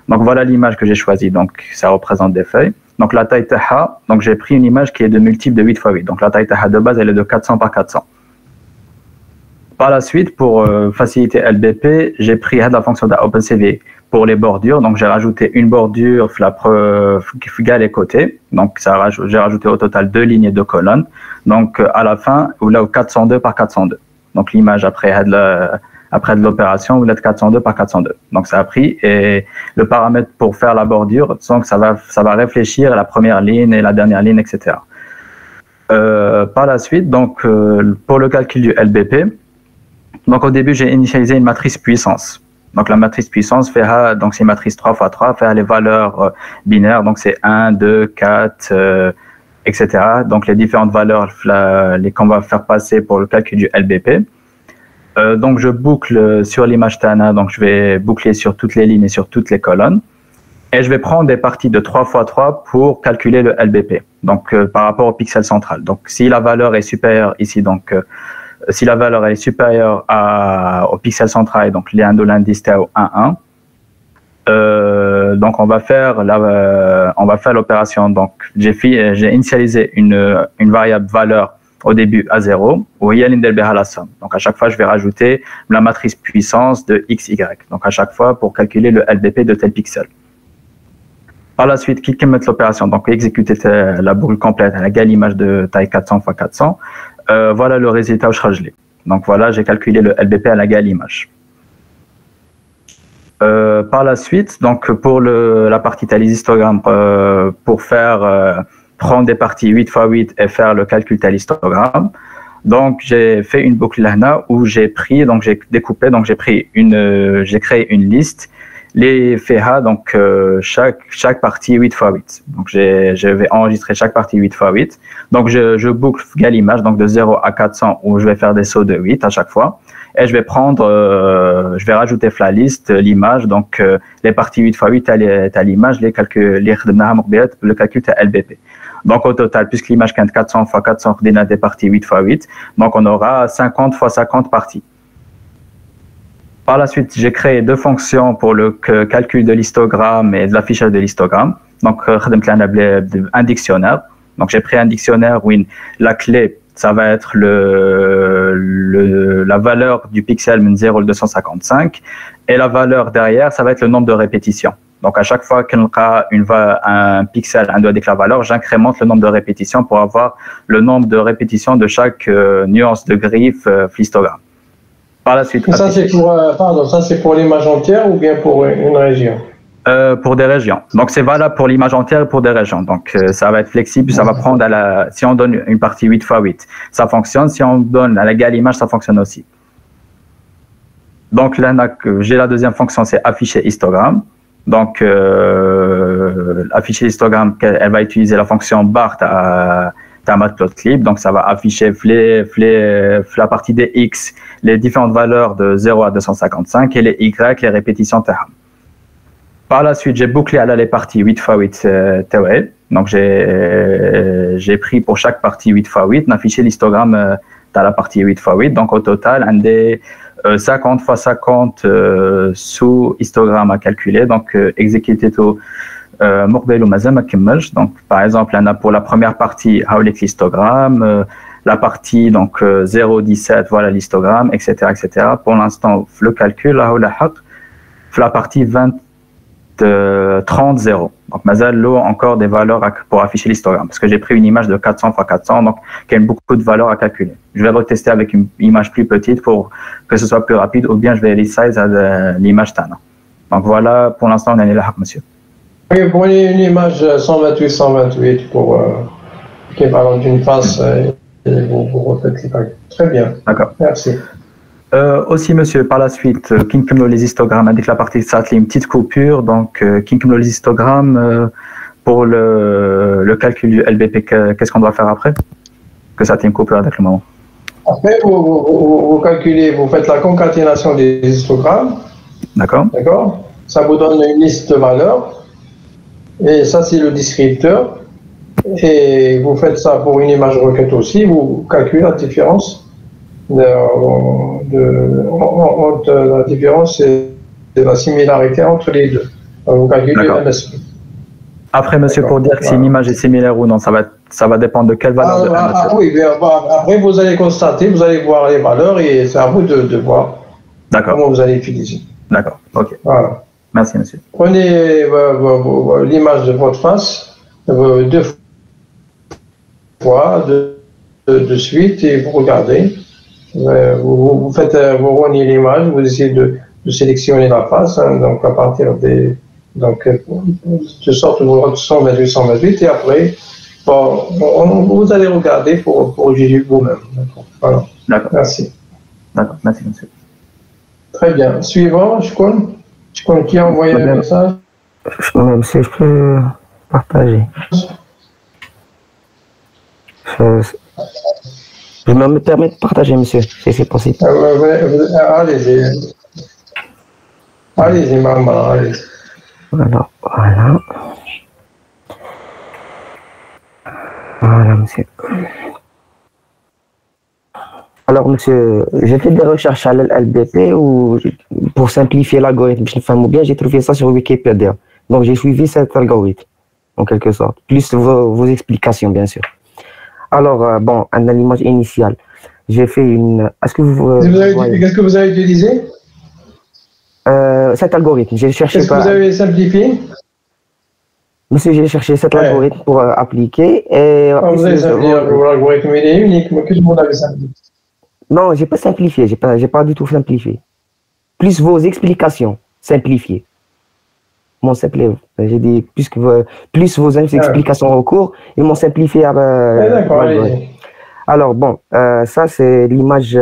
Donc, voilà l'image que j'ai choisie. Donc, ça représente des feuilles. Donc, la taille TH, donc j'ai pris une image qui est de multiple de 8 x 8. Donc, la taille TH de base, elle est de 400 par 400. Par la suite, pour faciliter LBP, j'ai pris la fonction de OpenCV pour les bordures. Donc, j'ai rajouté une bordure qui figure les côtés. Donc, j'ai rajouté au total 2 lignes et 2 colonnes. Donc, à la fin, vous l'avez 402 par 402. Donc, l'image après de l'opération, vous l'avez 402 par 402. Donc, ça a pris. Et le paramètre pour faire la bordure, donc ça va réfléchir la première ligne et la dernière ligne, etc. Par la suite, donc, pour le calcul du LBP, donc, au début, j'ai initialisé une matrice puissance. Donc, la matrice puissance donc c'est une matrice 3 x 3, faire les valeurs binaires. Donc, c'est 1, 2, 4, etc. Donc, les différentes valeurs qu'on va faire passer pour le calcul du LBP. Donc, je boucle sur l'image Tana, donc je vais boucler sur toutes les lignes et sur toutes les colonnes. Et je vais prendre des parties de 3 x 3 pour calculer le LBP, donc par rapport au pixel central. Donc, si la valeur est supérieure ici, donc si la valeur est supérieure au pixel central, donc l'indice tau 1,1, donc on va faire l'opération. Donc, j'ai initialisé une variable valeur au début à 0, où il y a la somme. Donc, à chaque fois, je vais rajouter la matrice puissance de xy. Donc, à chaque fois, pour calculer le LBP de tel pixel. Par la suite, qui met l'opération, donc exécuter la boucle complète à la image de taille 400 x 400. Voilà le résultat au charge. Donc, voilà, j'ai calculé le LBP à la image. Par la suite, donc pour la partie tel histogramme, pour faire prendre des parties 8 x 8 et faire le calcul tel histogramme. Donc j'ai fait une boucle là où j'ai pris, donc j'ai découpé, donc j'ai créé une liste, les FEHA, donc chaque partie 8 x 8. Donc je vais enregistrer chaque partie 8 x 8. Donc je boucle l'image, donc de 0 à 400 où je vais faire des sauts de 8 à chaque fois. Et je vais rajouter la liste, l'image, donc les parties 8 x 8 à l'image, le calcul de LBP. Donc au total, puisque l'image est 400 x 400, on a des parties 8 x 8, donc on aura 50 x 50 parties. Par la suite, j'ai créé deux fonctions pour le calcul de l'histogramme et de l'affichage de l'histogramme. Donc, un dictionnaire. Donc, j'ai pris un dictionnaire où la clé, ça va être la valeur du pixel 0 au 255 et la valeur derrière, ça va être le nombre de répétitions. Donc, à chaque fois qu'il y a un pixel avec la valeur, j'incrémente le nombre de répétitions pour avoir le nombre de répétitions de chaque nuance de griffe l'histogramme. Par la suite. Ça, c'est pour l'image entière ou bien pour une région? Pour des régions. Donc, c'est valable pour l'image entière et pour des régions. Donc, ça va être flexible. Ça va prendre si on donne une partie 8 x 8, ça fonctionne. Si on donne à l'égale image, ça fonctionne aussi. Donc, là, j'ai la deuxième fonction, c'est afficher histogramme. Donc, afficher histogramme, elle va utiliser la fonction bar à matplotlib. Donc, ça va afficher la partie des x, les différentes valeurs de 0 à 255 et les y, les répétitions TAM. Par la suite, j'ai bouclé les parties 8 x 8 TOL. Donc, j'ai pris pour chaque partie 8 x 8, affiché l'histogramme dans la partie 8 x 8. Donc, au total, un des 50 x 50 sous-histogrammes à calculer. Donc, exécuter tout. Donc, par exemple, on a pour la première partie l'histogramme, la partie donc 0,17, voilà l'histogramme, etc., etc. Pour l'instant, le calcul, la partie 30, 0. Donc, mazal encore des valeurs pour afficher l'histogramme, parce que j'ai pris une image de 400 x 400, donc il y a beaucoup de valeurs à calculer. Je vais retester avec une image plus petite pour que ce soit plus rapide, ou bien je vais resize l'image Tana. Donc, voilà, pour l'instant, on est là, monsieur. Oui, pour une image 128-128 pour l'équivalent d'une face, vous refaites les calculs. Très bien. D'accord. Merci. Aussi, monsieur, par la suite, Kinkemlo les histogrammes, avec la partie SAT, une petite coupure. Donc, Kinkemlo les histogrammes, pour le calcul du LBP, qu'est-ce qu'on doit faire après? Que ça ait une coupure avec le moment. Après, vous calculez, vous faites la concaténation des histogrammes. D'accord. D'accord. Ça vous donne une liste de valeurs. Et ça, c'est le descripteur. Et vous faites ça pour une image requête aussi. Vous calculez la différence. La différence, c'est la similarité entre les deux. Vous calculez le MSP. Après, monsieur, pour dire si une image est similaire ou non, ça va dépendre de quelle valeur de MSP. Oui, bien, après, vous allez constater, vous allez voir les valeurs et c'est à vous de voir comment vous allez utiliser. D'accord, ok. Voilà. Merci, monsieur. Prenez l'image de votre face deux fois, de suite, et vous regardez. Vous rognez l'image, vous essayez de sélectionner la face, hein, donc à partir des. Donc, de sorte que vous rentrez 128, 128, et après, vous allez regarder pour juger vous-même. Voilà. D'accord. Merci. D'accord, merci, monsieur. Très bien. Suivant, je compte qui a envoyé un message? Monsieur, je peux partager. Je me permets de partager, monsieur, si c'est possible. Allez-y. Allez-y, maman, allez-y. Alors, voilà. Voilà, monsieur. Alors, monsieur, j'ai fait des recherches à l'LBP pour simplifier l'algorithme, je ne bien, j'ai trouvé ça sur Wikipédia. Donc, j'ai suivi cet algorithme, en quelque sorte, plus vos explications, bien sûr. Alors, bon, à l'image initiale, j'ai fait une... Est-ce que Qu'est-ce que vous avez utilisé? Cet algorithme, j'ai cherché... Qu'est-ce que vous avez simplifié? Monsieur, j'ai cherché cet algorithme pour appliquer et... vous avez simplifié l'algorithme, il est unique, mais qu'est-ce que vous avez simplifié? Non, j'ai pas simplifié, j'ai pas du tout simplifié. Plus vos explications simplifiées. M'ont simplifié. J'ai dit plus vos explications au cours, ils m'ont simplifié. D'accord, allez. Alors bon, ça c'est l'image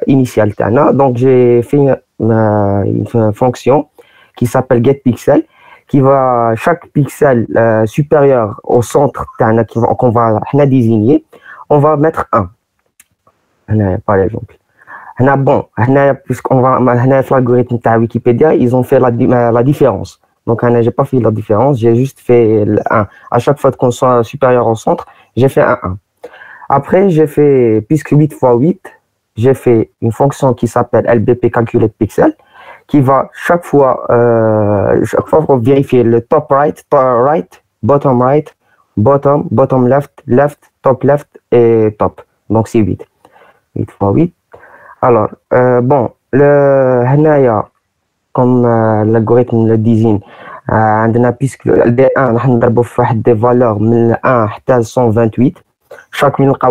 initiale. Donc j'ai fait une fonction qui s'appelle getPixel, qui va chaque pixel supérieur au centre qu'on va désigner, on va mettre 1. Par exemple. Bon, puisqu'on va l'algorithme de Wikipédia, ils ont fait la différence. Donc, je n'ai pas fait la différence, j'ai juste fait le 1. À chaque fois qu'on soit supérieur au centre, j'ai fait un 1. Après, j'ai fait, puisque 8 x 8, j'ai fait une fonction qui s'appelle LBP Calculate Pixel, qui va chaque fois pour vérifier le top right, bottom right, bottom left, top left et top. Donc, c'est 8. 8 x 8. Alors, bon, comme l'algorithme le désigne, puisque D1, on a des valeurs de 1 à 128. Chaque minute, 1,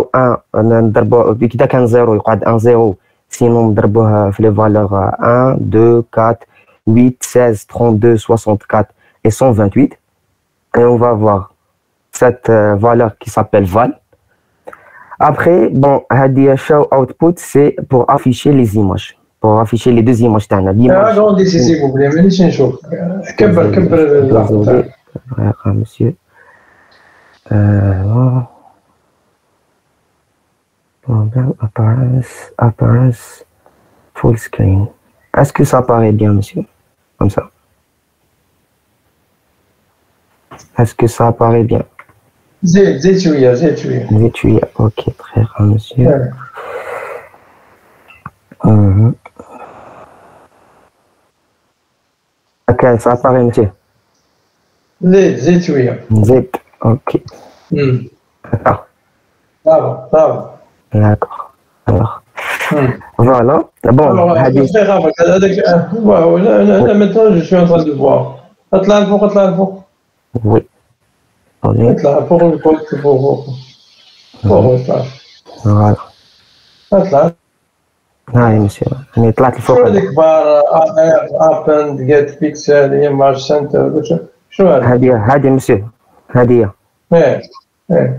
il y a 1 0, il y a 1 0. Sinon, on les valeurs 1, 2, 4, 8, 16, 32, 64 et 128. Et on va avoir cette valeur qui s'appelle val. Après, bon, show output, c'est pour afficher les images, pour afficher les deux images. Agrandissez, s'il vous plaît, mais laissez نشوف. كبر monsieur. Apparence, full screen. Est-ce que ça apparaît bien, monsieur? Comme ça. Est-ce que ça apparaît bien? زيد شوية. Ok, très bien, monsieur. Ok, ça apparaît, monsieur. زيد شوية. زيد, ok. D'accord. Bravo. D'accord. Alors. Voilà. Bon, alors, là, maintenant, je suis en train de voir. اطلع الفوق. Oui. اطلع فوق. Voilà. اطلع. هاي مسيو. أنا طلعت لفوق. شو هذيك بار ابند جيت بيكسل ايماج سنتر شو هذا؟ هذه مسيو. هذه.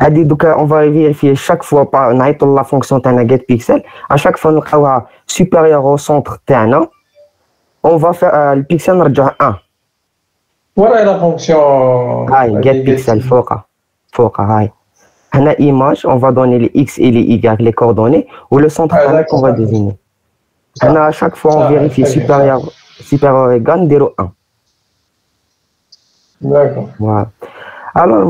هذه دوكا on va vérifier chaque fois par نعيطوا لا فونكسيون تاعنا get pixel à chaque fois نلقاوها supérieur au centre تاعنا on va faire البيكسل نرجع 1. ولا لا فونكسيون هاي get pixel فوقها هاي. هنا image on va donner les x et les y les coordonnées ou le centre qu'on va désigner. هنا à chaque fois on vérifie supérieur égal نديرو 1. D'accord. Voilà. Alors,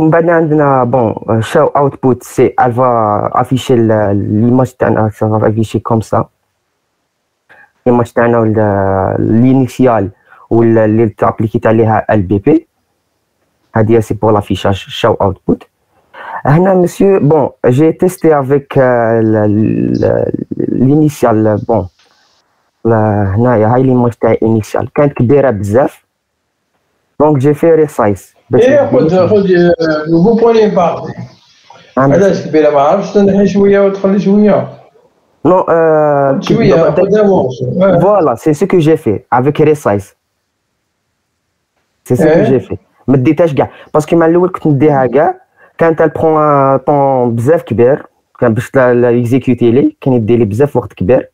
bon, show output, elle va afficher l'image, ça va afficher comme ça. L'image l'initiale ou l'appliqué à LBP. C'est pour l'affichage show output. Monsieur, bon, j'ai testé avec l'initiale, bon, l'image initiale. Quand donc j'ai fait resize. vous prenez part. علاش كبيره ما عرفتش تنحي شويه وتخلي شويه. Non, شويه voilà, c'est ce que j'ai fait avec resize. C'est ce que j'ai fait. ما ديتهاش كاع باسكو مع الاول كنت نديها كاع كانت elle prend un temps بزاف كبير كان باش اكزيكوتي لي كان يدي لي بزاف وقت كبير.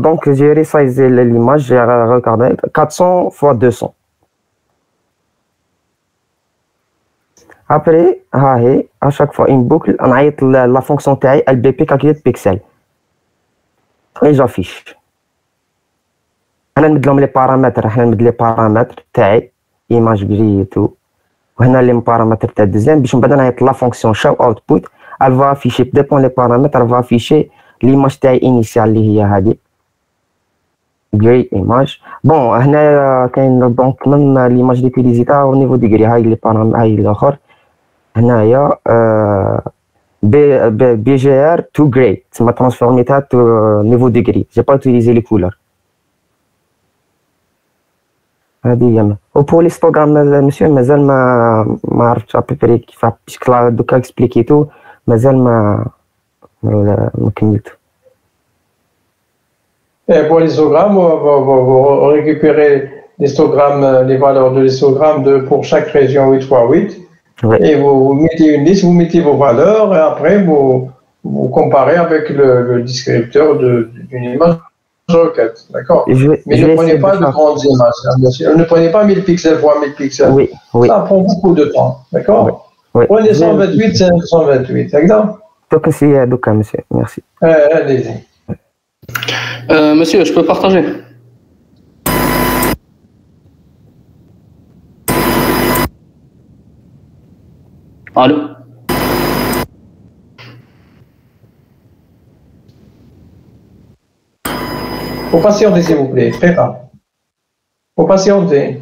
Donc j'ai resizé l'image, j'ai regardé 400 x 200. Après, à chaque fois, une boucle, on a la fonction TI LBP calculate pixel. Et j'affiche. On a les paramètres TI, image gris et tout. On a les paramètres de deuxième. Puis, on a la fonction show output. Elle va afficher, dépend des paramètres, elle va afficher l'image TI initiale. Gray image. Bon, donc même l'image utilisée au niveau du gris, les paramètres. هنايا BGR to gray, ça m'a transformé au niveau de gris. J'ai pas utilisé les couleurs. Pour l'histogramme, monsieur, مازال ما عرفتش à peu près كيف puisque là دوكا expliqué tout, مازال ما كملت. Et pour l'histogramme, vous récupérez l'histogramme, les valeurs de l'histogramme pour chaque région 8x8. Oui. Et vous mettez une liste, vous mettez vos valeurs et après vous comparez avec le descripteur d'une image requête. D'accord. Mais ne prenez pas de grandes images. Hein, ne prenez pas 1000 pixels x 1000 pixels. Oui, oui. Ça prend beaucoup de temps. D'accord. Oui. Prenez 128, c'est 128. D'accord. Donc, c'est Douka, monsieur. Merci. Allez-y. Monsieur, je peux partager? Allô? Faut patienter, s'il vous plaît, très rare. Faut patienter.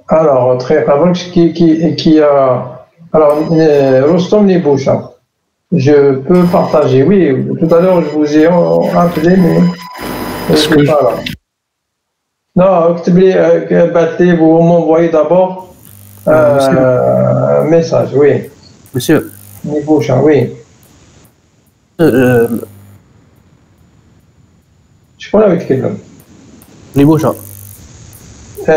Alors, très avant qui a. Alors, Rostom Neboucha, je peux partager. Oui, tout à l'heure, je vous ai appelé, mais. Est-ce que pas là. Non, vous m'envoyez d'abord un message, oui. Monsieur. Neboucha, oui. Je parle avec quelqu'un. Neboucha. Tout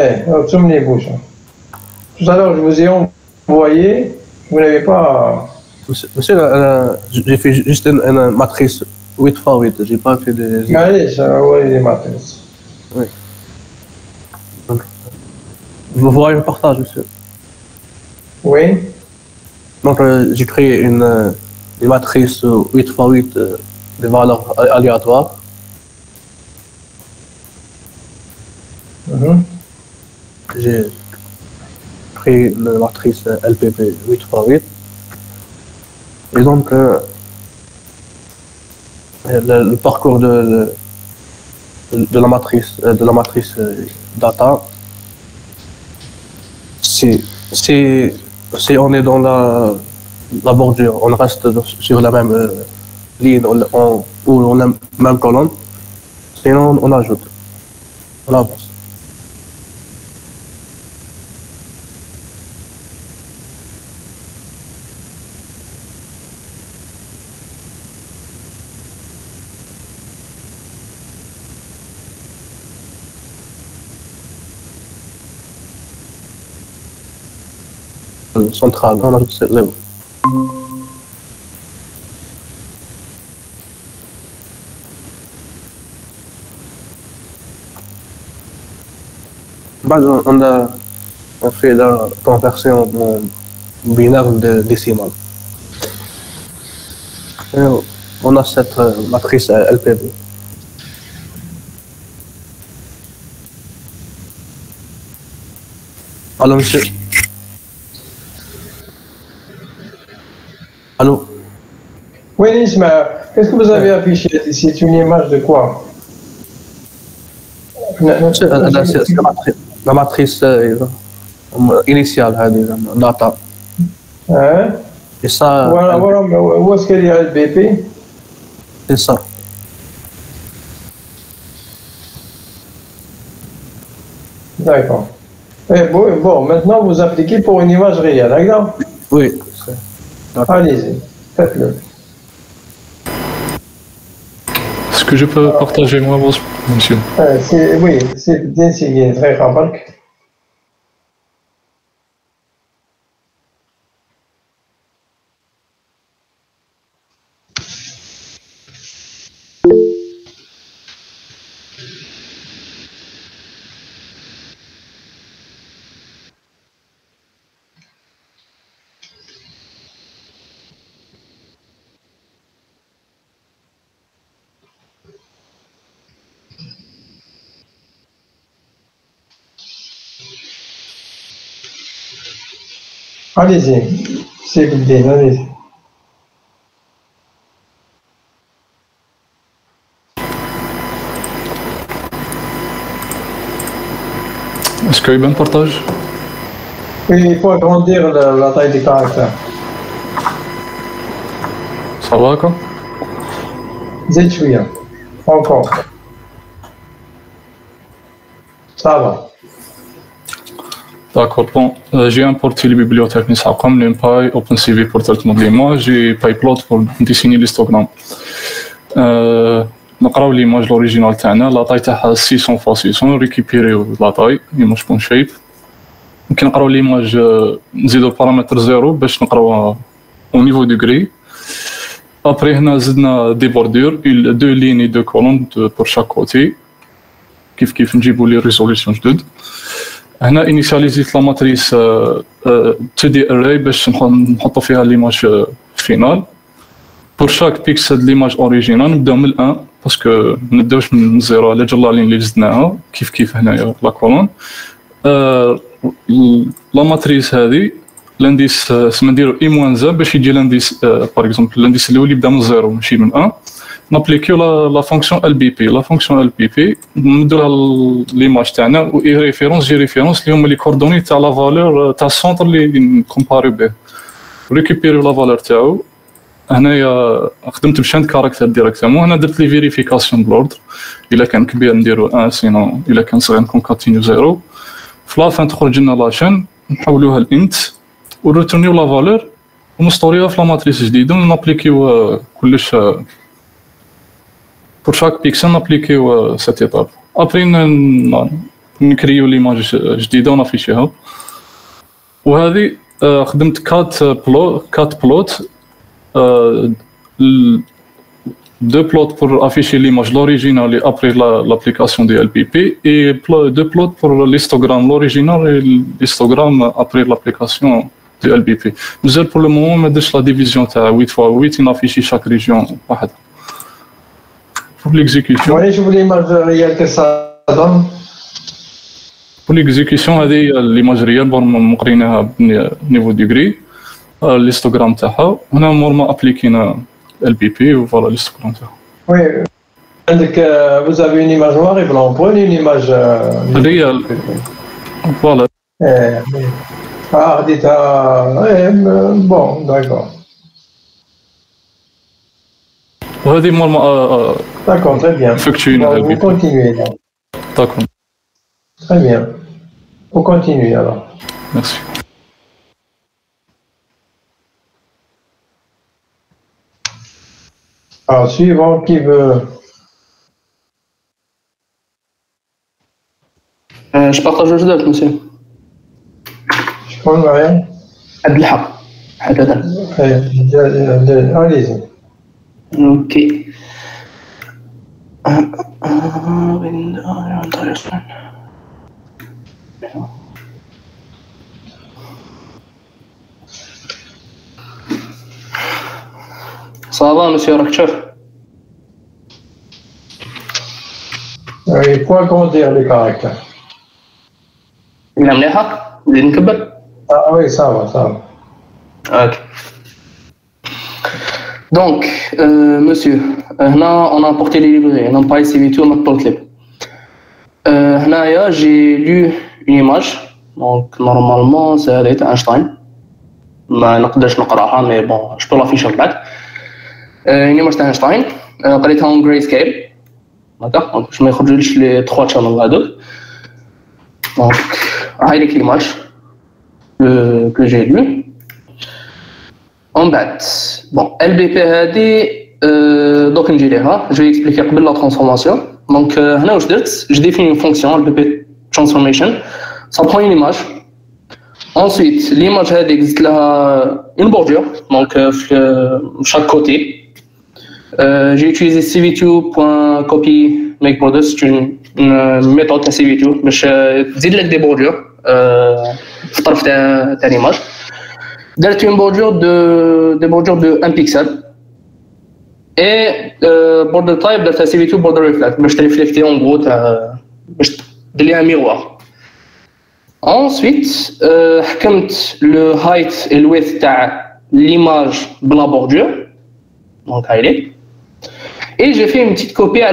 à l'heure, je vous ai envoyé, vous n'avez pas. Monsieur, j'ai fait juste une matrice 8x8, j'ai pas fait des. Allez, ça va envoyer des matrices. Oui. Donc, vous voyez le partage, monsieur. Oui. Donc, j'ai créé une matrice 8x8 des valeurs aléatoires. J'ai pris la matrice LPP 8x8 et donc le parcours de la matrice data, si on est dans la bordure, on reste sur la même ligne ou on a même colonne, sinon on ajoute, on avance. Centrale, on ajoute 0. On fait la conversion en binaire décimale. Et on a cette matrice LPB. Alors, monsieur. Allô? Oui, Isma, qu'est-ce que vous avez affiché? C'est une image de quoi? C'est la matrice initiale, data. Hein? Et ça. Voilà, mais où est-ce qu'il y a le BP? C'est ça. D'accord. Bon, maintenant vous appliquez pour une image réelle, d'accord? Oui. Allez-y, faites-le. Est-ce que je peux partager moi, monsieur? Oui, c'est bien signé, très rapide. Allez-y, c'est bien, allez-y. Est-ce qu'il y a un partage? Oui, il faut agrandir la taille des caractères. Ça va quoi? زيد شوية. Encore. Ça va. D'accord, bon, j'ai importé les bibliothèques NISAQAM, NumPy, OpenCV pour traitement de l'image et PyPlot pour dessiner l'histogramme. نقراو l'image l'original تاعنا لا طاي تاعها 600 x 600 ريكيبيريو لا طاي image بون شيب. ممكن نقراو l'image نزيدو البارامتر 0 باش نقراوها au niveau du gris. Après هنا زدنا دي بوردور 2 lignes et 2 colonnes pour chaque côté. كيف نجيبو لي ريزوليسيون جدد. هنا انيشاليزيت لا ماتريس 2 دي اري باش نحطو فيها ليماج فينال. بور شاك بيكسل ليماج اوريجينال نبداو من 1 باسكو ما نبداوش من الزيرو على جال لا لين اللي زدناها كيف هنايا لا كولون. لا ماتريس هذه لانديس سما نديرو اي موان زا باش يجي لانديس باغ اكزومبل لانديس الاول يبدا من زيرو ماشي من 1. نابليكيو لا فونكسيون ال بي بي. لا فونكسيون ال بي بي نديرها ليماج تاعنا و اي ريفيرونس جي ريفيرونس اللي هما لي كوردوني تاع لا فالور تاع السونتر اللي نكومباريو به. ريكيبيريو لا فالور تاعو. هنايا خدمت بشاند كاركتر ديريكتومون. هنا درت لي فيريفيكاسيون بلوردر الا كان كبير نديرو 1 سينو الا كان صغير نكونكاتينيو 0. في لافان تخرج لنا لاشين نحولوها لانت ونريتورنيو لا فالور ونستوريوها في لا ماتريس جديده ونابليكيو كلش pour chaque pixel نابليكيو cette étape. après نكريو ليماج جديده ونافيشيها. وهذه خدمت 4 بلوت 2 plots pour afficher l'image l'original et après l'application de LPP et 2 plots pour l'histogramme l'original et l'histogramme après l'application de LPP. Nous pour le moment ما درتش la division تاع 8 x 8 نافيشي chaque région واحده. Pour l'exécution. Oui, je voulais l'image réelle que ça donne. Pour l'exécution هذه l'image réelle مقريناها niveau du gris. l'histogramme تاعها. هنا نورمال ابليكينا LPP ou voilà l'histogramme تاعها. Oui. Donc, vous avez une image noire et blanc. Prenez une image réelle. Voilà. Bon, d'accord. وهذه نورمال D'accord, très bien. Bon, vous continuez là. D'accord. Très bien. Vous continuez alors. Merci. Alors, suivant qui veut. Je partage le jeu, monsieur. Je prends rien. عبد الحق حدثا. Allez-y. Ok. Ça va, monsieur Rakchev? Il faut agrandir les caractères. Il a مليحة؟ نزيد نكبر؟ Ah oui, ça va, ça va. Ok. Donc, monsieur, on a apporté les librairies, on n'a pas essayé tout, on a porté. J'ai lu une image, donc normalement c'est Einstein. ما نقدرش نقراها mais bon, je peux l'afficher بعد. Une image d'Einstein, قريتها en grayscale. D'accord, donc je me يخرجوليش les 3 channels هذوك. Donc, هاي l'image que j'ai lu. En bas, bon, LBP donc je vais expliquer la transformation. Donc, je définis une fonction LBP transformation. Ça prend une image. Ensuite, l'image existe une bordure, donc chaque côté. J'ai utilisé cv2.copy make border, c'est une méthode à cv2, mais je des bordures dans l'image. J'ai une bordure de 1 pixel. Et border type de cv2 border reflect, je réfléchis en gros, je un miroir. Ensuite, le height et le width de l'image de la bordure. Donc, et j'ai fait une petite copie à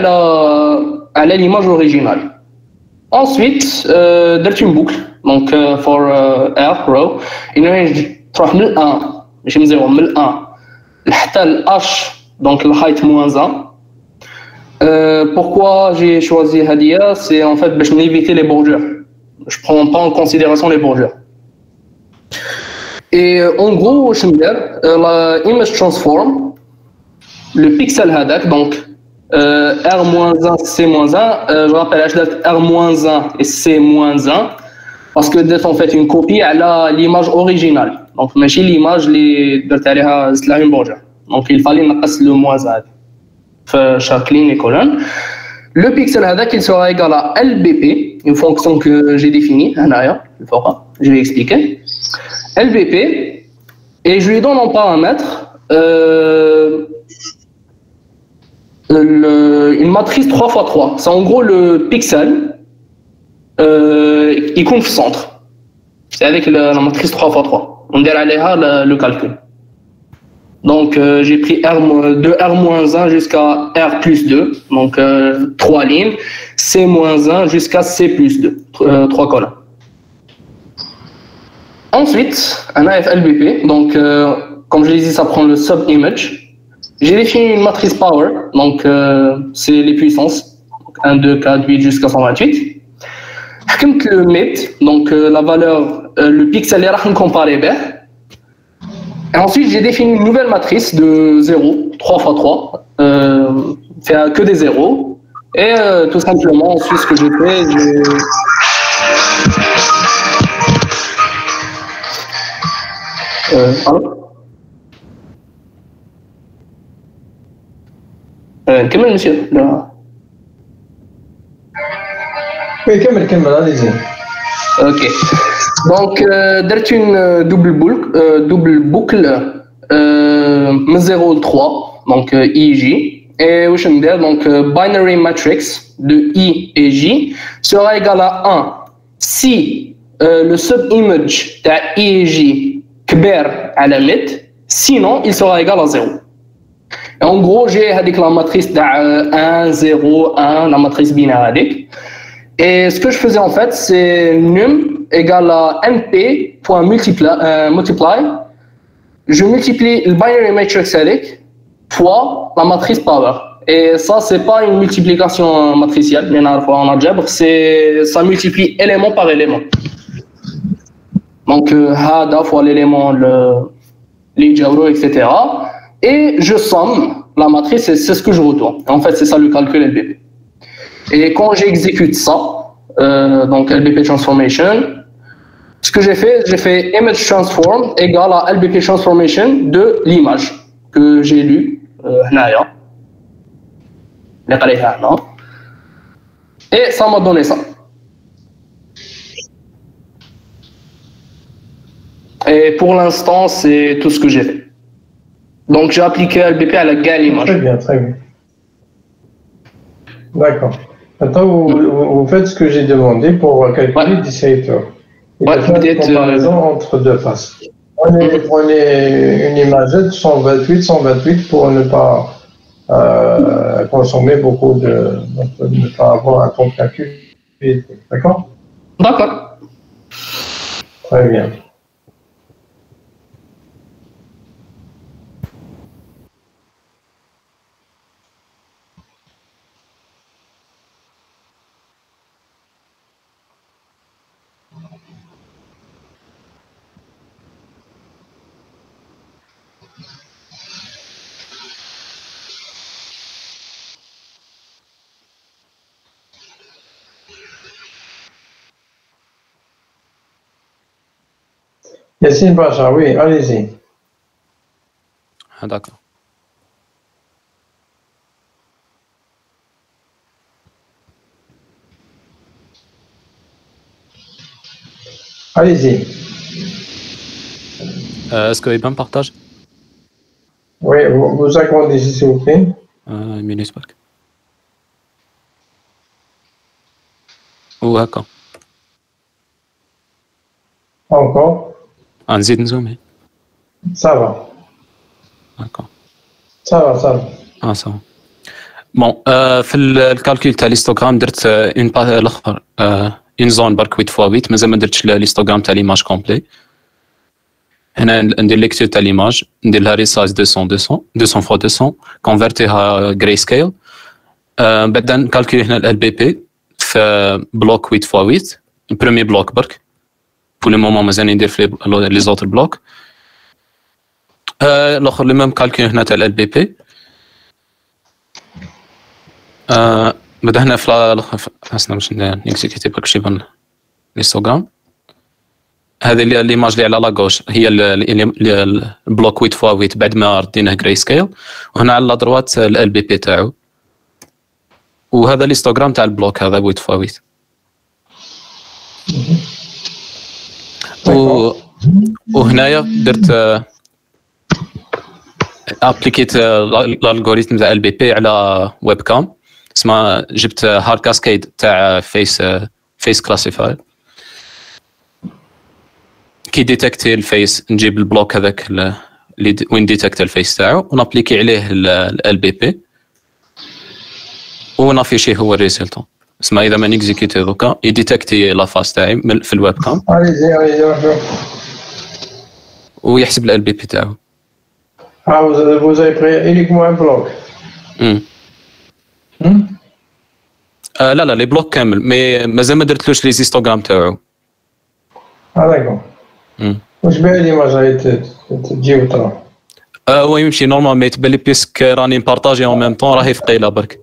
l'image originale. Ensuite, j'ai une boucle. Donc, for R, row, une range de 1, je me 0, 1, le H, donc le height moins 1. Pourquoi j'ai choisi Hadia? C'est en fait pour éviter les bordures. Je ne prends pas en considération les bordures. Et en gros, je me la image transform, le pixel hadak, donc R-1, C-1, je rappelle R-1 et C-1, parce que c'est en fait une copie à l'image originale. Donc, ماشي l'image اللي درت عليها زدت لها une bordure. Donc, il fallait نقص le moins هذا في chaque ligne et colonne. Le pixel هذاك il sera égal à LBP, une fonction que j'ai définie هنايا je vais expliquer. LBP, et je lui donne en paramètre une matrice 3x3. C'est en gros le pixel il compte au centre. C'est avec la matrice 3x3. On déroule le calcul. Donc, j'ai pris de R-1 jusqu'à R plus 2, donc 3 lignes, C-1 jusqu'à C plus 2, 3 colonnes. Ensuite, un AFLBP, donc comme je l'ai dit, ça prend le sub-image. J'ai défini une matrice power, donc c'est les puissances, 1, 2, 4, 8 jusqu'à 128. Le mid, donc la valeur, le pixel est à comparer. Et ensuite, j'ai défini une nouvelle matrice de 0, 3 x 3, fait que des zéros. Et tout simplement, ensuite, ce que j'ai fait, كمل monsieur. Oui, كمل, allez-y. Ok. Donc, j'ai une double boucle 0 au 3, donc I et J. Et donc, binary matrix de I et J sera égal à 1 si le sub-image de I et J كبير على mid, sinon il sera égal à 0. Et en gros, j'ai la matrice de 1, 0, 1, la matrice binaire. Et ce que je faisais en fait, c'est num égale à np.multiply. Je multiplie le binary matrix avec fois la matrice power. Et ça, c'est pas une multiplication matricielle, en algèbre, ça multiplie élément par élément. Donc, hada fois l'élément, l'ijawro, etc. Et je somme la matrice et c'est ce que je retourne. En fait, c'est ça le calcul LBP. Et quand j'exécute ça, donc LBP transformation, ce que j'ai fait image transform égale à LBP transformation de l'image que j'ai lue, et ça m'a donné ça. Et pour l'instant, c'est tout ce que j'ai fait. Donc j'ai appliqué LBP à la gale image. Très bien, très bien. D'accord. Maintenant, vous faites ce que j'ai demandé pour calculer Decipher. Et faire une comparaison entre deux faces. Prenez une imagette 128 pour ne pas consommer beaucoup ne pas avoir un temps de calcul. D'accord? D'accord. Très bien. Yassine Pacha, oui, allez-y. Ah, d'accord. Allez-y. Est-ce que Iban partage? Oui, vous agrandissez, s'il vous plaît. Une minute برك. وهكا. Encore. نزيد نزومي. Ça va. D'accord. Ça va, ça va. Ça va. بون في الكالكول تاع ليستوغرام درت اون الاخر اون زون برك 8 فوا 8 مازال ما درتش ليستوغرام تاع ليماج كومبلي. هنا ندير ليكتور تاع ليماج ندير لها ريسايز 200 فوا 200 كونفرتيها جراي سكيل. بعدا نكالكولي هنا ال بي بي في بلوك 8 فوا 8 البروميي بلوك برك بور لو مومون مازال ندير في لي زوتر بلوك. الاخر لي ميم كالكول هنا تاع ال بي بي. بعدا هنا في خاصنا باش نكزيكيتي برك شي بان ليستوغرام. هذه ليماج اللي على لاغوش هي البلوك 8 فوا 8 بعد ما رديناه جراي سكيل، وهنا على لا دروات ال بي بي تاعو، وهذا ليستوغرام تاع البلوك هذا 8 فوا 8. وهنايا درت ابليكيت الالغوريثم تاع ال بي بي على ويب كام، اسمها جبت هارد كاسكيد تاع فيس كلاسيفاير كي ديتكتي الفيس، نجيب البلوك هذاك اللي وين ديتكت الفيس تاعو ونابليكي عليه ال بي بي ونافيشي هو الريزلت. اسمها اذا ما نيكزيكيتي دوكا يديتكتي لا فاس تاعي في الويب كام ويحسب ال بي بي تاعو. vous avez pris uniquement un bloc. لا لي بلوك كامل، مي مازال ما درتلوش لي زيستوغرام تاعو. داكور. واش باين لي ما جاي تجي وتروح؟ هو يمشي نورمال، مي تبان لي بيسك راني نبارطاجي اون ميم طون راهي ثقيله برك.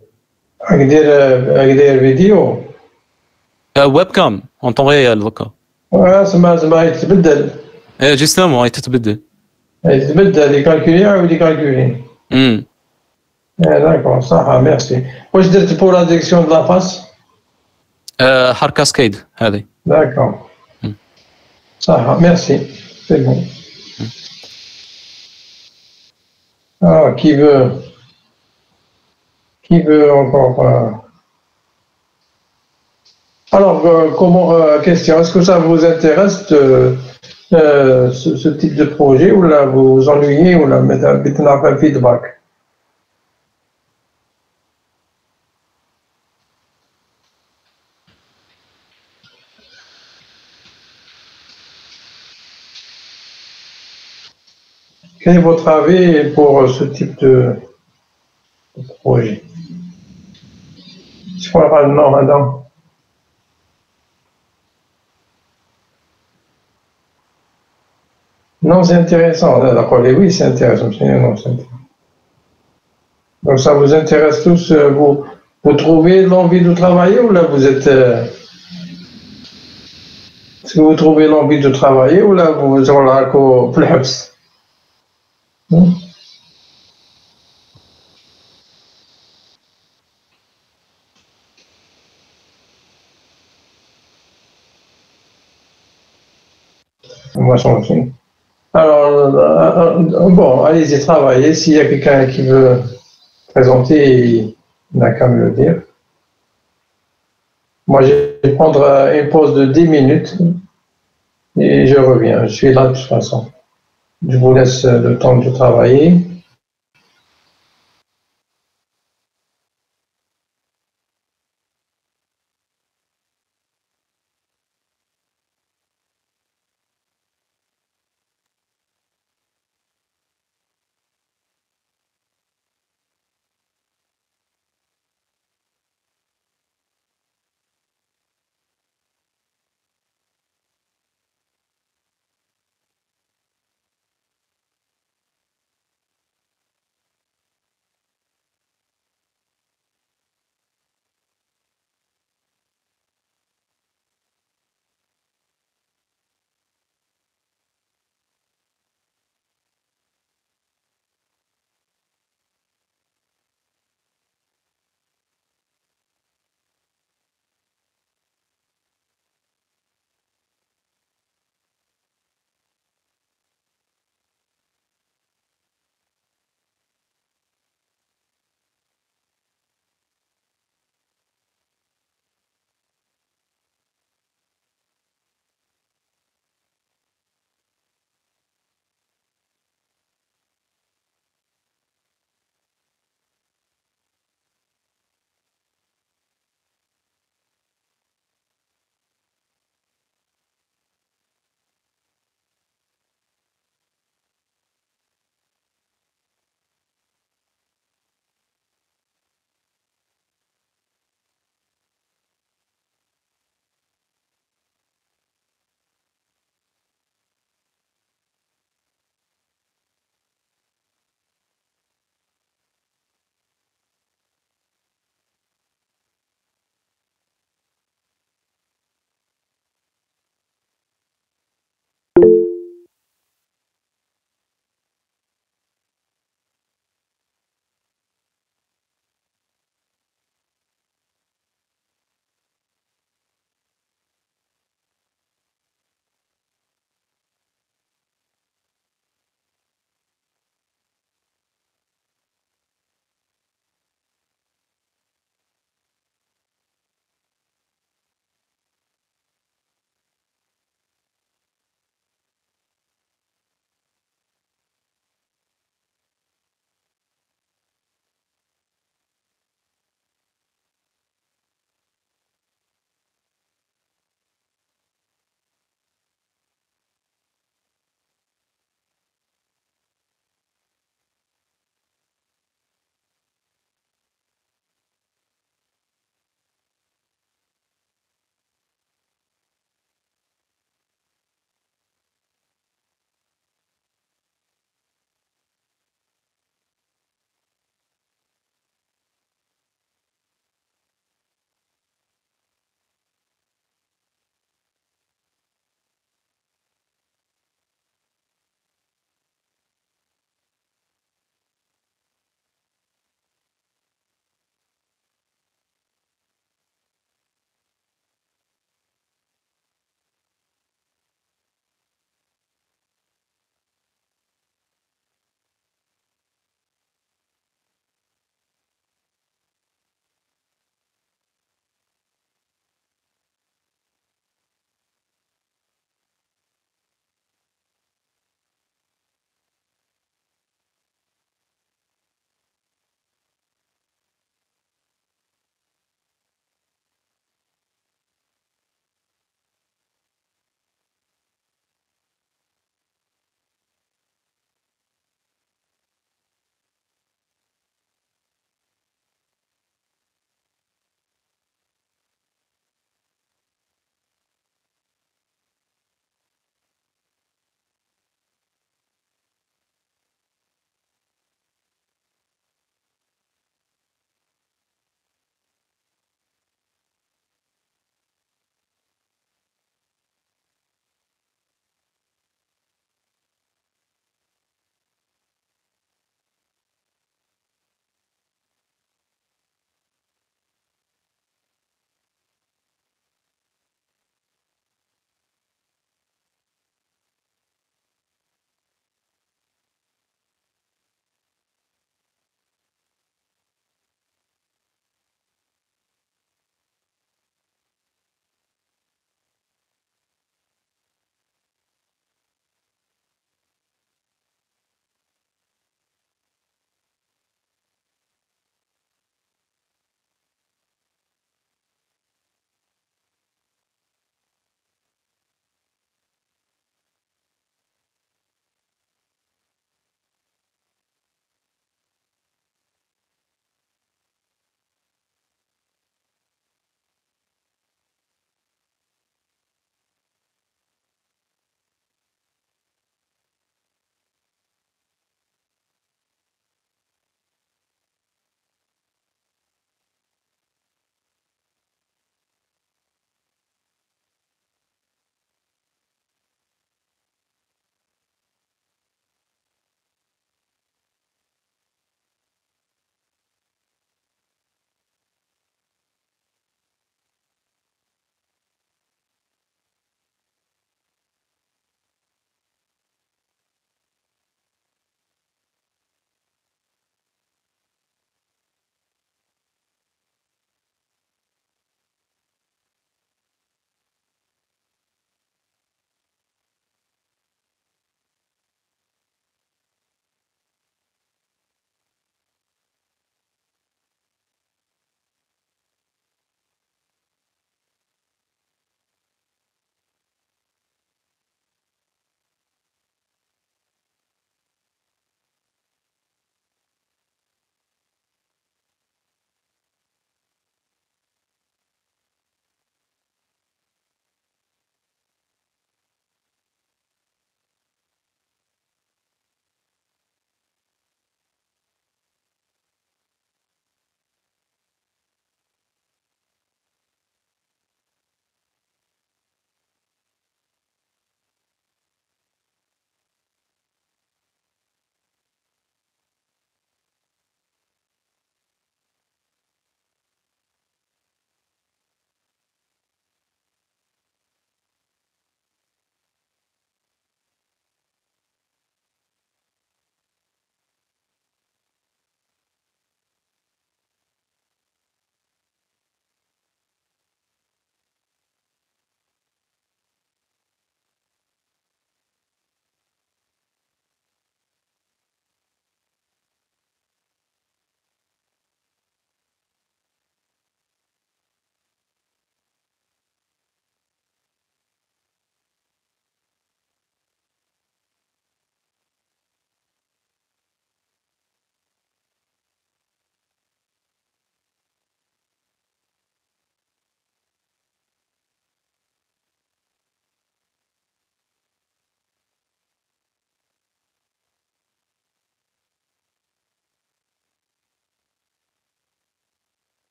راك داير فيديو؟ ويب كام اون طون ريال دوكا. زعما يتبدل. جوستومون يتبدل. يتبدل يكالكولي يعاود يكالكولي. داكور صح ميرسي. واش درت بور لا ديريكسيون دو لا فاس؟ هار كاسكيد هذه. داكور صح ميرسي سي بون. Qui veut encore Alors, question, est-ce que ça vous intéresse ce type de projet ou là vous vous ennuyez ou là mettez un feedback? Quel est votre avis pour ce type de projet? Je crois pas le nom, madame. Non, c'est intéressant. D'accord, oui, c'est intéressant. Non, c'est intéressant. Donc, ça vous intéresse tous. Vous trouvez l'envie de travailler ou là vous êtes. Est-ce que vous trouvez l'envie de travailler ou là vous êtes là pour le HEPS? Moi, je suis. Alors, bon, allez-y, travaillez. S'il y a quelqu'un qui veut présenter, il n'a qu'à me le dire. Moi, je vais prendre une pause de 10 minutes et je reviens. Je suis là de toute façon. Je vous laisse le temps de travailler.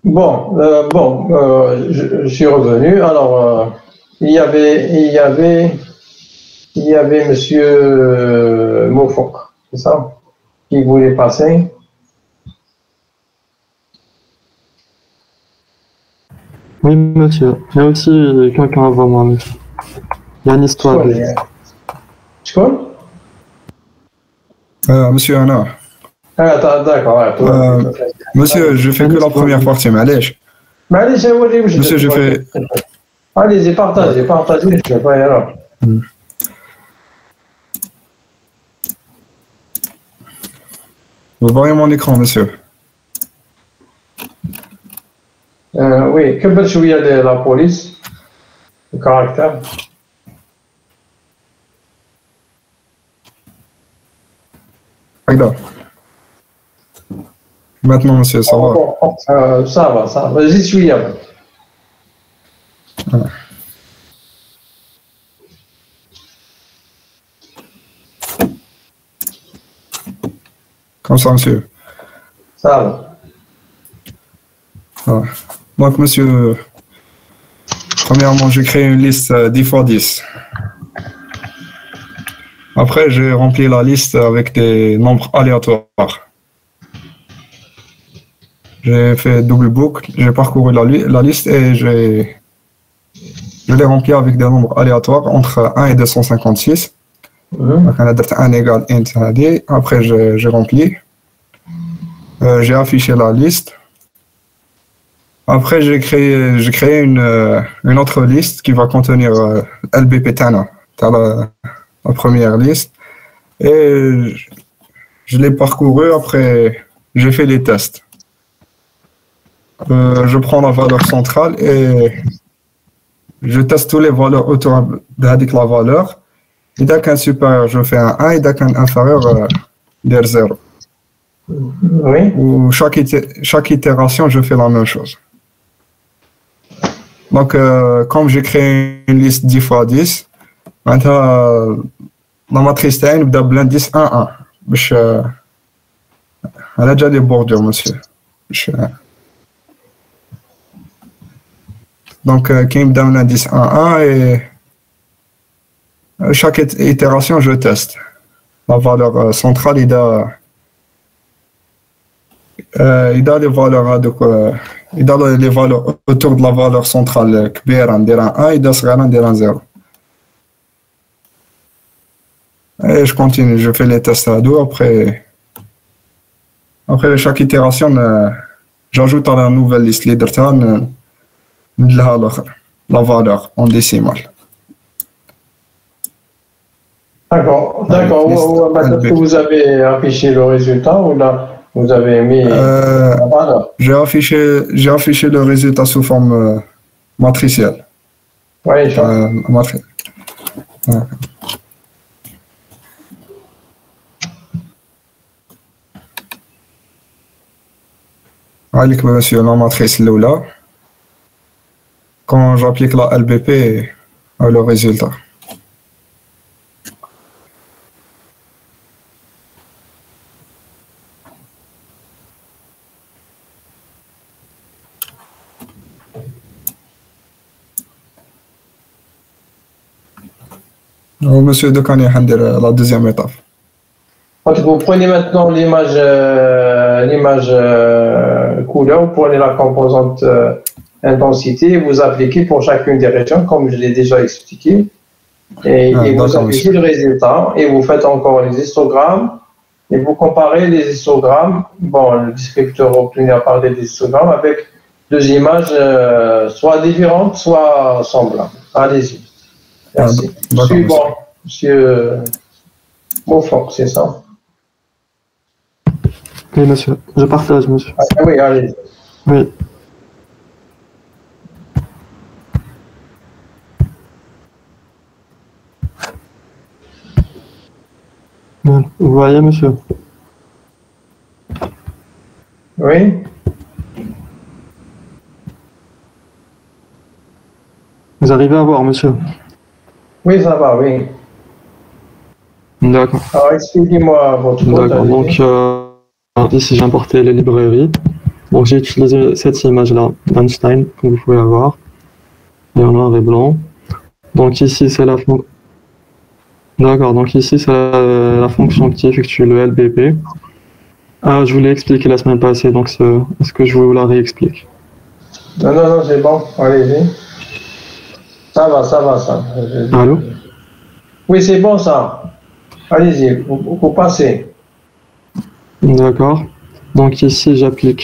Bon, je suis revenu. Alors, il y avait Monsieur Moufok, c'est ça, qui voulait passer. Oui, monsieur. Il y a aussi quelqu'un avant moi, monsieur. Il y a une histoire. Tu connais? Monsieur Anna. Ah, d'accord. Monsieur, je fais que la première partie, معليش. Monsieur, je fais. Allez-y, partagez, je vais pas y aller. Vous voyez mon écran, monsieur? Oui, كبر شوية la police, le caractère. Regarde. Maintenant, monsieur, ça va? Ça va. Vas-y, suis là. Voilà. Comme ça, monsieur. Ça va. Voilà. Donc, monsieur, premièrement, j'ai créé une liste 10 x 10. Après, j'ai rempli la liste avec des nombres aléatoires. J'ai fait double boucle, j'ai parcouru la liste et je l'ai rempli avec des nombres aléatoires entre 1 et 256. Donc, on a dit 1 égale int. Après, j'ai rempli. J'ai affiché la liste. Après, j'ai créé une autre liste qui va contenir LBP Tana, la première liste. Et je l'ai parcouru. Après, j'ai fait les tests. Je prends la valeur centrale et je teste toutes les valeurs autour de la valeur. Et dès qu'un supérieur, je fais un 1 et dès qu'un inférieur, dire 0. Oui. Ou chaque itération, je fais la même chose. Donc, comme j'ai créé une liste 10 x 10, maintenant, la matrice T نبدا بl'indice 1 1 باش elle a déjà des bordures, monsieur. Donc, qui me donne l'indice 1 1 et chaque itération, je teste. La valeur centrale, il a les valeurs les valeurs autour de la valeur centrale كبيرة ندير 1 et صغيرة ندير 0. Et je continue, je fais les tests à deux. Après chaque itération, j'ajoute à la nouvelle liste leader la valeur en décimale. D'accord. Maintenant que vous avez affiché le résultat ou là, vous avez mis la valeur? J'ai affiché le résultat sous forme matricielle. Oui, عليك monsieur la matrice l'oula. Quand j'applique la LBP, le résultat. Monsieur Dekani, la deuxième étape. Vous prenez maintenant l'image couleur, vous prenez la composante intensité, vous appliquez pour chacune des régions, comme je l'ai déjà expliqué, et vous appliquez le résultat, et vous faites encore les histogrammes, et vous comparez les histogrammes. Bon, le descripteur obtenu a parlé des histogrammes avec deux images soit différentes, soit semblables. Allez-y. Merci. Suivant, monsieur Moufok, c'est ça? Oui, monsieur. Je partage, monsieur. Ah, oui, allez. Oui. Vous voyez, monsieur? Oui. Vous arrivez à voir, monsieur? Oui, ça va, oui. D'accord. Alors, expliquez-moi votre code. D'accord, donc ici j'ai importé les librairies. Donc j'ai utilisé cette image-là d'Einstein, comme vous pouvez la voir, et en noir et blanc. Donc ici c'est la fonction. D'accord, donc ici c'est la fonction qui effectue le LBP. Ah, je vous l'ai expliqué la semaine passée, donc est-ce que je vous la réexplique? Non, c'est bon, allez-y. Ça va. Allô? Oui, c'est bon ça. Allez-y, vous passez. D'accord. Donc ici j'applique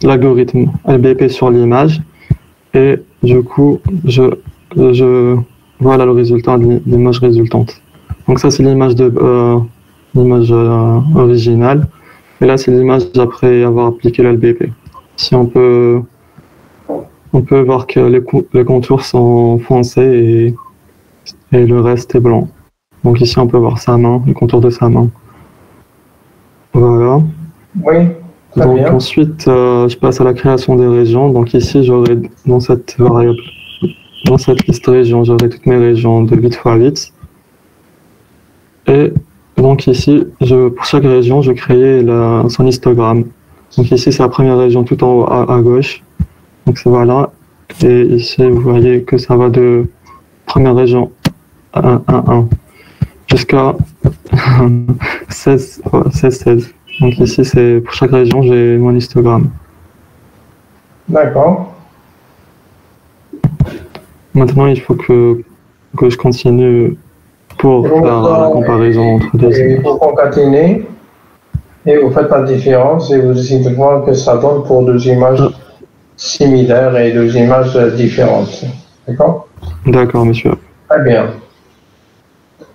l'algorithme LBP sur l'image et du coup je voilà le résultat de l'image résultante. Donc ça c'est l'image l'image originale et là c'est l'image après avoir appliqué le LBP. Si on peut voir que les contours sont foncés et le reste est blanc. Donc ici on peut voir sa main, le contour de sa main. Voilà. Oui. Donc bien. ensuite, je passe à la création des régions. Donc ici, j'aurai dans cette variable, dans cette liste région, j'aurai toutes mes régions de 8 x 8. Et donc ici, pour chaque région, je crée son histogramme. Donc ici, c'est la première région tout en haut à gauche. Donc voilà. Et ici, vous voyez que ça va de première région 1, 1, jusqu'à 16, 16. Donc ici, c'est pour chaque région, j'ai mon histogramme. D'accord. Maintenant, il faut que je continue pour faire la comparaison entre deux images. Il faut concaténer et vous faites la différence et vous essayez de voir que ça donne pour deux images similaires et deux images différentes. D'accord? D'accord, monsieur. Très bien.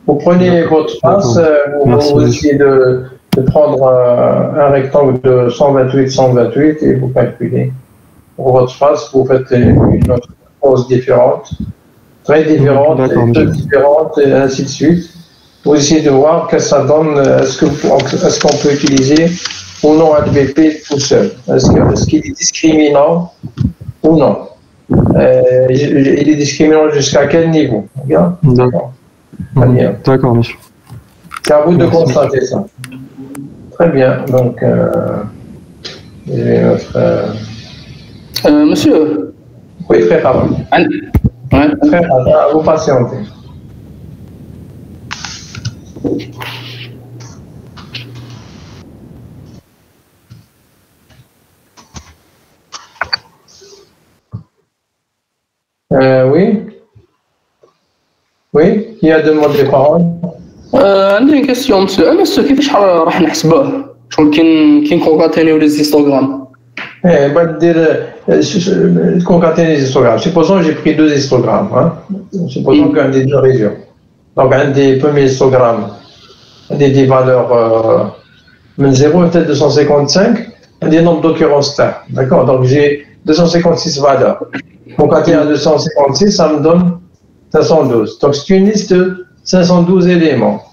Vous prenez votre face, vous essayez de prendre un rectangle de 128 et vous calculez. Pour votre face, vous faites une autre pose différente, très différente, très différente, et ainsi de suite. Vous essayez de voir que ça donne, est-ce qu'on peut utiliser ou non LBP tout seul? Est-ce qu'il est discriminant ou non? Il est discriminant jusqu'à quel niveau? Bien. D'accord. Très bien. D'accord, monsieur. C'est à vous de constater ça. Très bien. Donc, je vais mettre. Monsieur. Oui, très rapide. Ouais. Très rapide. À vous patienter. Oui. Oui, qui a demandé parole? عندي كيستيون مسيو كيفاش راح نحسبوه شغل كي نكونكاتينيو لي هيستوغرام concaténer les histogrammes. Supposons que j'ai pris deux histogrammes. Hein? Supposons qu'un des deux régions. Donc, un des premiers histogrammes, des valeurs 0 et peut-être 255, un des nombres d'occurrence là. D'accord? Donc, j'ai 256 valeurs. Concaténer à 256, ça me donne 512. Donc, c'est une liste de 512 éléments.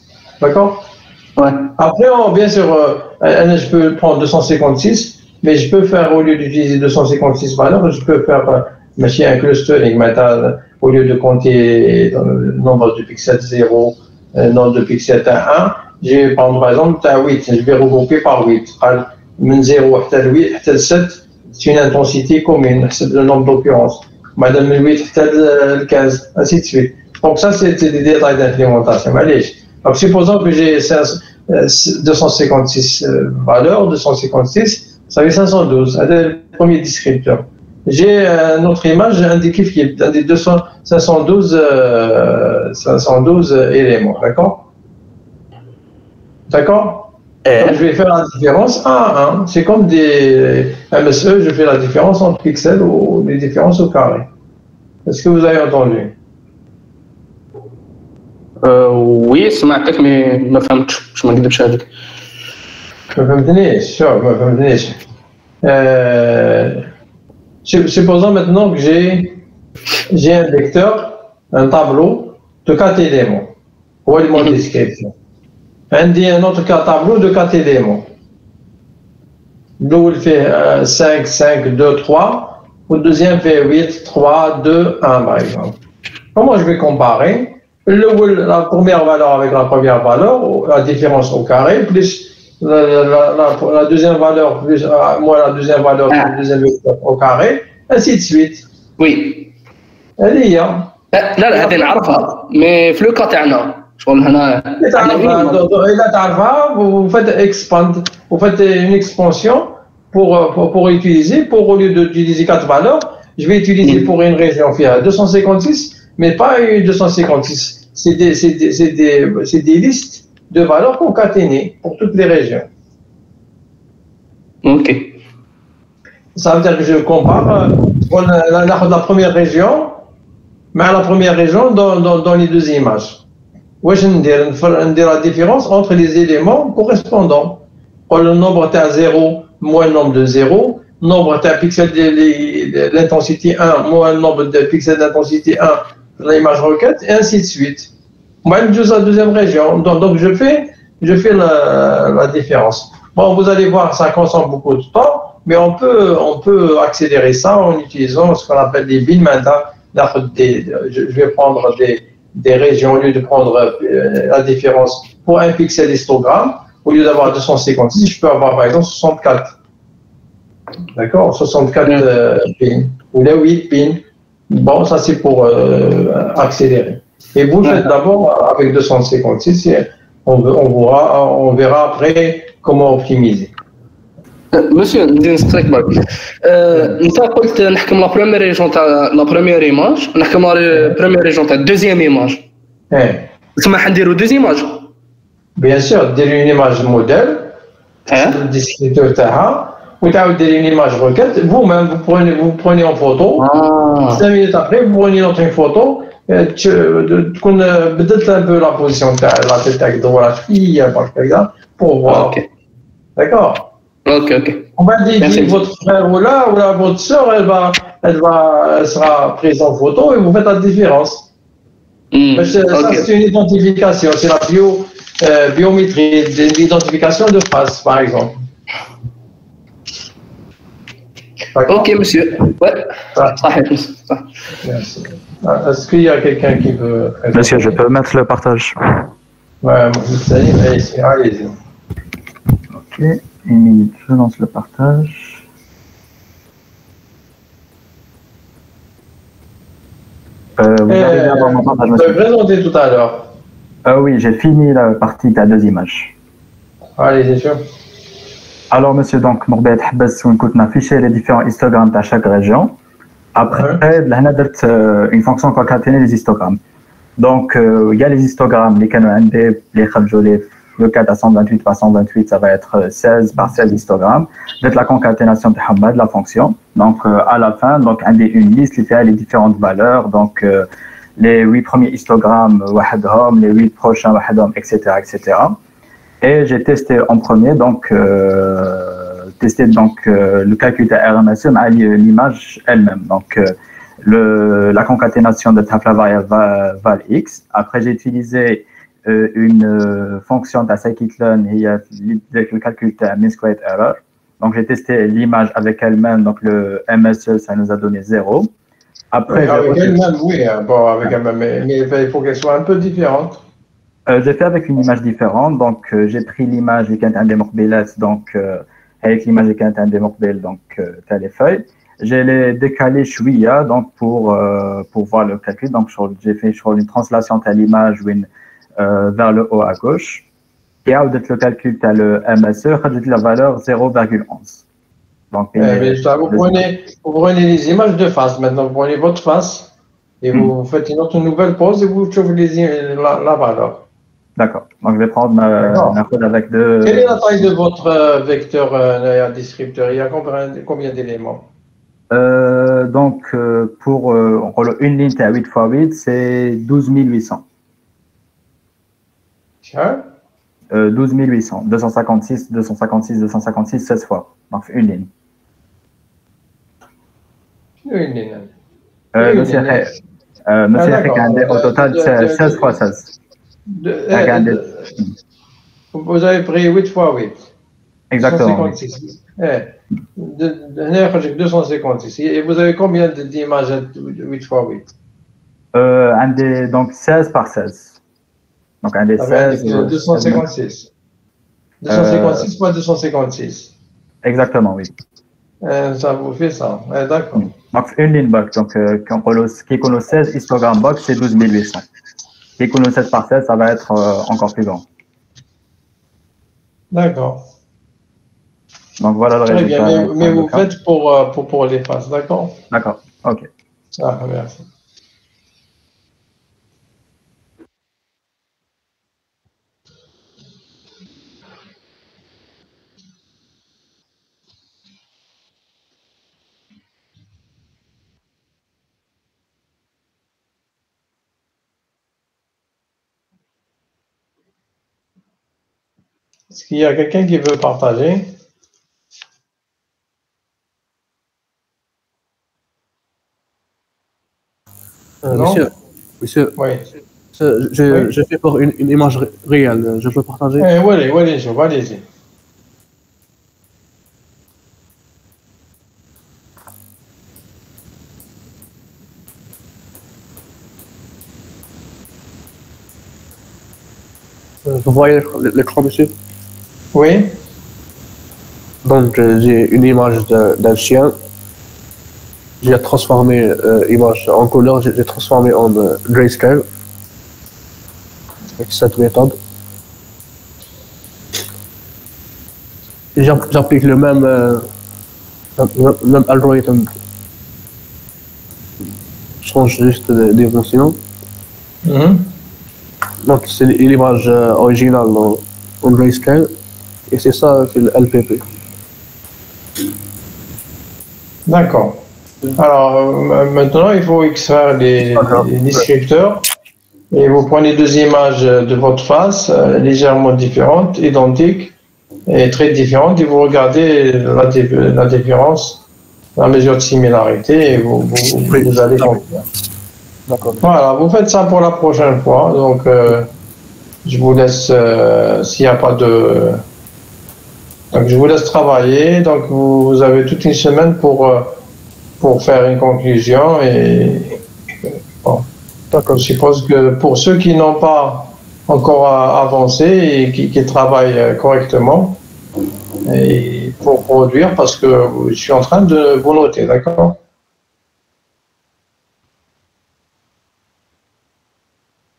D'accord? Ouais. Après, bien sûr, je peux prendre 256, mais je peux faire, au lieu d'utiliser 256 valeurs, je peux faire un clustering. Maintenant, au lieu de compter le nombre de pixels 0, le nombre de pixels 1, je vais prendre par exemple 8, je vais regrouper par 8. De 0 à 8 à 7, c'est une intensité commune, c'est le nombre d'occurrences. Madame 8 à 15, ainsi de suite. Donc ça, c'est des détails d'implémentation. Allez. Donc supposons que j'ai 256 valeurs, 256, ça fait 512, c'est le premier descripteur. J'ai une autre image indiquée qui est des 512 éléments, d'accord? D'accord? Donc, je vais faire la différence 1 à 1. C'est comme des MSE, je fais la différence entre pixels ou les différences au carré. Est-ce que vous avez entendu? وي سمعتك مي ما فهمتش باش ما نكذبش عليك. ما فهمتنيش ما فهمتنيش. Supposons maintenant que j'ai un vecteur, un tableau de 4 éléments. Ou élément de description. Un autre tableau de 4 éléments. L'eau fait 5, 5, 2, 3. Le deuxième fait 8, 3, 2, 1 par exemple. Comment je vais comparer? La première valeur avec la première valeur, la différence au carré, plus la deuxième valeur plus moins la deuxième valeur plus le deuxième vecteur au carré, ainsi de suite. Oui. هذه هي. لا هذه نعرفها مي في لو كا تاعنا شغل هنا إذا تعرفها vous faites expand, vous faites une expansion pour utiliser, au lieu d'utiliser 4 valeurs, je vais utiliser pour une région qui a 256, mais pas une 256. C'est des listes de valeurs concaténées pour toutes les régions. Ok. Ça veut dire que je compare la première région, mais la première région dans les deux images. واش ندير la différence entre les éléments correspondants. Le nombre de 0 moins le nombre de 0, nombre de pixels de l'intensité 1 moins le nombre de pixels d'intensité 1 de l'image requête, et ainsi de suite. Moi, je suis la deuxième région, donc je fais la différence. Bon, vous allez voir, ça consomme beaucoup de temps, mais on peut accélérer ça en utilisant ce qu'on appelle des bins. Je vais prendre des régions, au lieu de prendre la différence pour un pixel histogramme, au lieu d'avoir 256, je peux avoir par exemple 64. D'accord, 64 pins, ou les 8 pins. Bon, ça c'est pour accélérer. Et vous le faites d'abord avec 256, et on verra après comment optimiser. Monsieur, نسقسيك برك. أنت قلت نحكم لا بروميير ريجون تاع لا بروميير ايماج، نحكم لا بروميير ريجون تاع الدوزيام ايماج. تسمى حنديرو دوز ايماج. Bien sûr, ديري une image modèle, le descripteur تاعها, وتعاود ديري une image requête. Vous-même, vous prenez en photo. 5 minutes après, vous prenez une photo. تكون بدلت un peu la position تاع la tête تاعك دورات شوية برك هكذا pour voir. D'accord. Ok. On va dire votre frère ou votre soeur, elle sera prise en photo et vous faites la différence. Ça, c'est une identification, c'est la biométrie, l'identification de face, par exemple. Ok, monsieur. Ouais. Merci. Est-ce qu'il y a quelqu'un qui veut... Monsieur, je peux mettre le partage. Ouais, allez-y. Ok. Une minute, je lance le partage. Vous allez avoir mon partage, monsieur. Vous avez présenté tout à l'heure. Oui, j'ai fini la partie de 2 images. Allez, c'est sûr. Alors, monsieur, donc, Morbet Habas, on peut afficher les différents histogrammes de chaque région. Après, on a une fonction concaténée des histogrammes. Donc, il y a les histogrammes, les khabjolés. Le cas à 128 par 128, ça va être 16 par 16 histogrammes. Avec la concaténation de Hamad, la fonction. Donc, à la fin, donc, on a une liste qui fait les différentes valeurs. Donc, les 8 premiers histogrammes, les 8 prochains, etc., etc. Et j'ai testé en premier, donc, le calcul de RMSE à l'image elle-même. Donc, la concaténation de la variable val x. Après, j'ai utilisé une fonction de scikit-learn et le calcul de mean squared error. Donc, j'ai testé l'image avec elle-même, donc le MSE, ça nous a donné 0. Après, avec elle-même, oui, bon, avec elle-même, mais il faut qu'elle soit un peu différente. J'ai fait avec une image différente, donc j'ai pris l'image qui est un des morbilets, donc avec l'image qui est un des morbilets, donc t'as les feuilles. Je l'ai décalé chouïa, donc pour voir le calcul. Donc, j'ai fait une translation de l'image vers le haut à gauche. Et à le calcul, tu as le MSE, tu la valeur 0,11. Donc, vous prenez les images de face. Maintenant, vous prenez votre face et vous faites une autre nouvelle pause et vous trouvez la valeur. D'accord. Donc, je vais prendre ma code avec deux. Quelle est la taille de votre vecteur descripteur? Il y a combien d'éléments? Donc, pour une ligne à 8 x 8, c'est 12 800. 12 800, 256, 256, 256, 16 fois. Donc, une ligne. Une ligne. Monsieur, au total, c'est 16 fois 16. Vous avez pris 8 fois 8. Exactement. 256. 256. Et vous avez combien d'images 8 fois 8? Donc 16 par 16. Donc un des 16. 256. 256 fois 256. Exactement, oui. Ça vous fait ça. D'accord. Donc, une ligne back. Donc, qui connaît 16 histogrammes back, c'est 12 800. Qui connaît 16 par 16, ça va être encore plus grand. D'accord. Donc, voilà le Très résultat. bien, mais vous faites pour les faces, d'accord? D'accord, ok. Ah, merci. Est-ce qu'il y a quelqu'un qui veut partager? Non? Monsieur, Oui. je fais pour une image réelle. Je peux partager? Oui, allez-y. Vous voyez l'écran, monsieur? Oui. Donc, j'ai une image d'un chien. J'ai transformé l'image en couleur, j'ai transformé en grayscale avec cette méthode. J'applique le même algorithme. Je change juste d'émotion. Donc, c'est l'image originale en grayscale et c'est ça, c'est le LPP. D'accord. Alors, maintenant, il faut extraire les descripteurs et vous prenez deux images de votre face légèrement différentes, identiques et très différentes et vous regardez la différence, la mesure de similarité et vous allez conclure. Voilà, vous faites ça pour la prochaine fois. Donc, je vous laisse, s'il n'y a pas de... Donc, je vous laisse travailler. Donc, vous avez toute une semaine pour faire une conclusion. Et bon. Je suppose que pour ceux qui n'ont pas encore avancé et qui travaillent correctement, et pour produire, parce que je suis en train de vous noter, d'accord?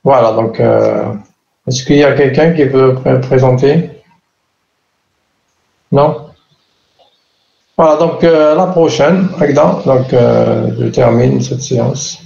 Voilà, donc, est-ce qu'il y a quelqu'un qui veut présenter? Non? Voilà, donc la prochaine, Agda, donc je termine cette séance.